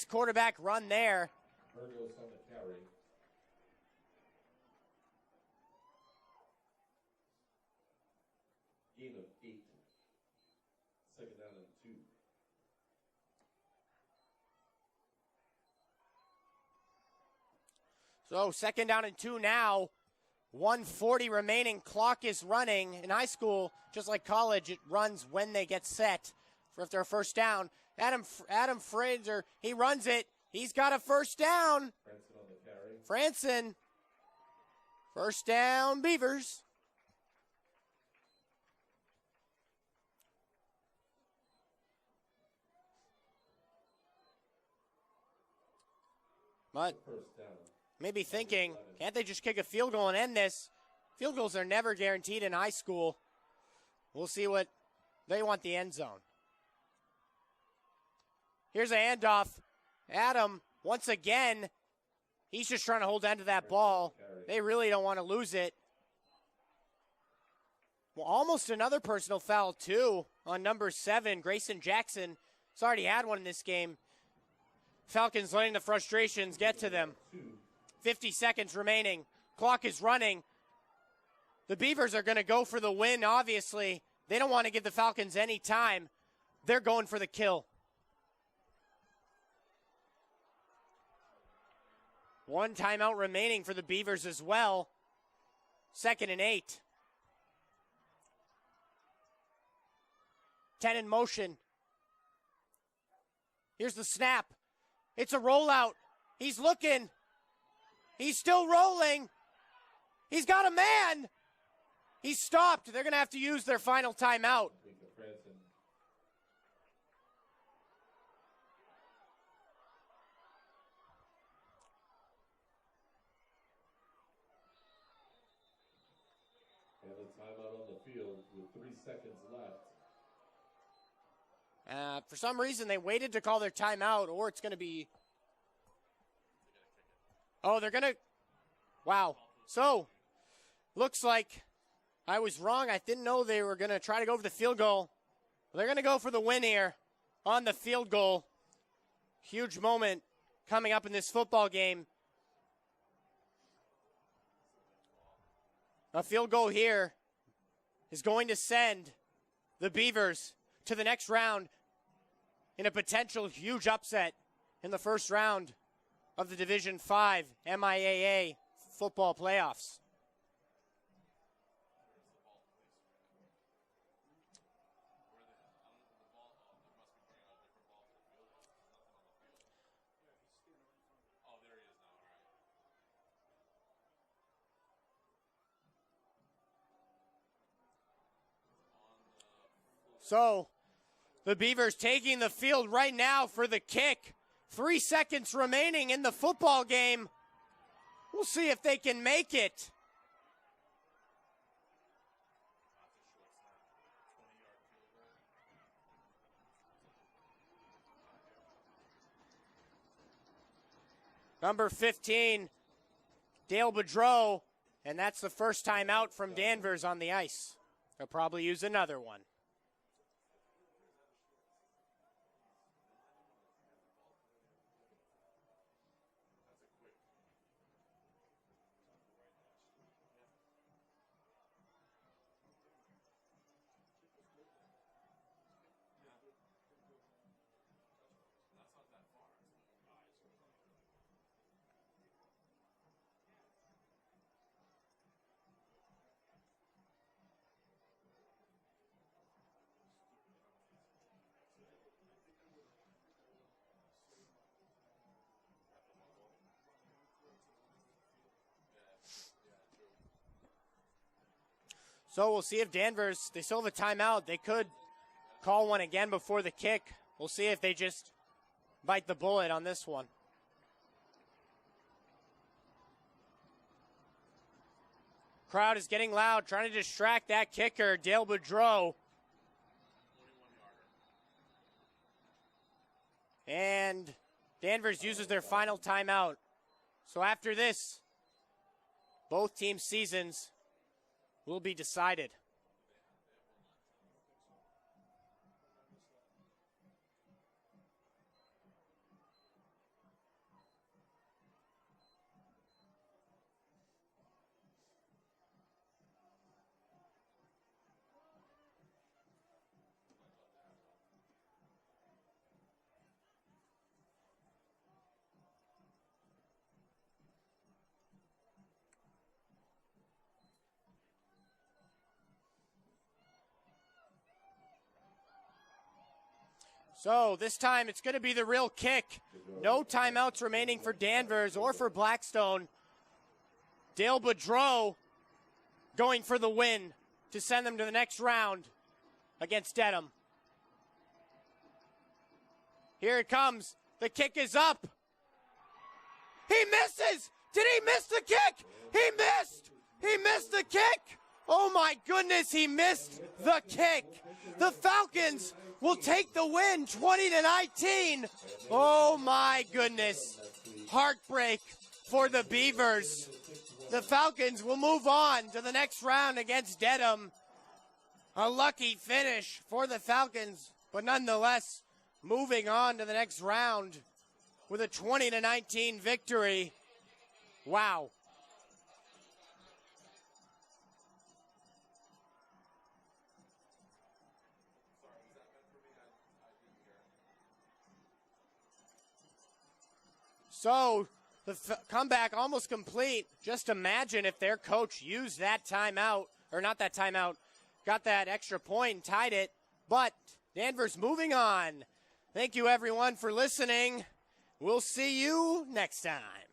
Speaker 1: quarterback run there.
Speaker 2: Burgos on the carry. Gain of 8. 2nd down and 2.
Speaker 1: So 2nd down and 2 now. 1:40 remaining. Clock is running. In high school, just like college, it runs when they get set for if they're first down. Adam Fraser, he runs it. He's got a first down.
Speaker 2: Franson on the carry.
Speaker 1: Franson. First down, Beavers. But
Speaker 2: First down.
Speaker 1: maybe thinking, can't they just kick a field goal and end this? Field goals are never guaranteed in high school. We'll see what they want the end zone. Here's a handoff. Adam, once again, he's just trying to hold on to that ball. They really don't want to lose it. Well, almost another personal foul, too, on number 7, Grayson Jackson. He's already had one in this game. Falcons letting the frustrations get to them. 50 seconds remaining. Clock is running. The Beavers are going to go for the win, obviously. They don't want to give the Falcons any time. They're going for the kill. One timeout remaining for the Beavers as well. 2nd and 8. 10 in motion. Here's the snap. It's a rollout. He's looking. He's still rolling. He's got a man. He's stopped. They're going to have to use their final timeout.
Speaker 2: Franson. And the timeout on the field with 3 seconds left.
Speaker 1: For some reason, they waited to call their timeout, or it's going to be... Oh, they're going to... Wow. So, looks like I was wrong. I didn't know they were going to try to go for the field goal. They're going to go for the win here on the field goal. Huge moment coming up in this football game. A field goal here is going to send the Beavers to the next round in a potential huge upset in the first round of the Division V MIAA football playoffs. So, the Beavers taking the field right now for the kick. 3 seconds remaining in the football game. We'll see if they can make it. Number 15, Dale Boudreau, and that's the first time out from Danvers on the ice. They'll probably use another one. So we'll see if Danvers, they still have a timeout. They could call one again before the kick. We'll see if they just bite the bullet on this one. Crowd is getting loud, trying to distract that kicker, Dale Boudreau. And Danvers uses their final timeout. So after this, both teams' seasons will be decided. So this time it's going to be the real kick. No timeouts remaining for Danvers or for Blackstone. Dale Boudreau going for the win to send them to the next round against Dedham. Here it comes. The kick is up. He misses. Did he miss the kick? He missed. He missed the kick. Oh my goodness, he missed the kick. The Falcons will take the win 20-19. Oh my goodness. Heartbreak for the Beavers. The Falcons will move on to the next round against Dedham. A lucky finish for the Falcons, but nonetheless, moving on to the next round with a 20-19 victory. Wow. So the comeback almost complete. Just imagine if their coach used that timeout, or not that timeout, got that extra point and tied it. But Danvers moving on. Thank you, everyone, for listening. We'll see you next time.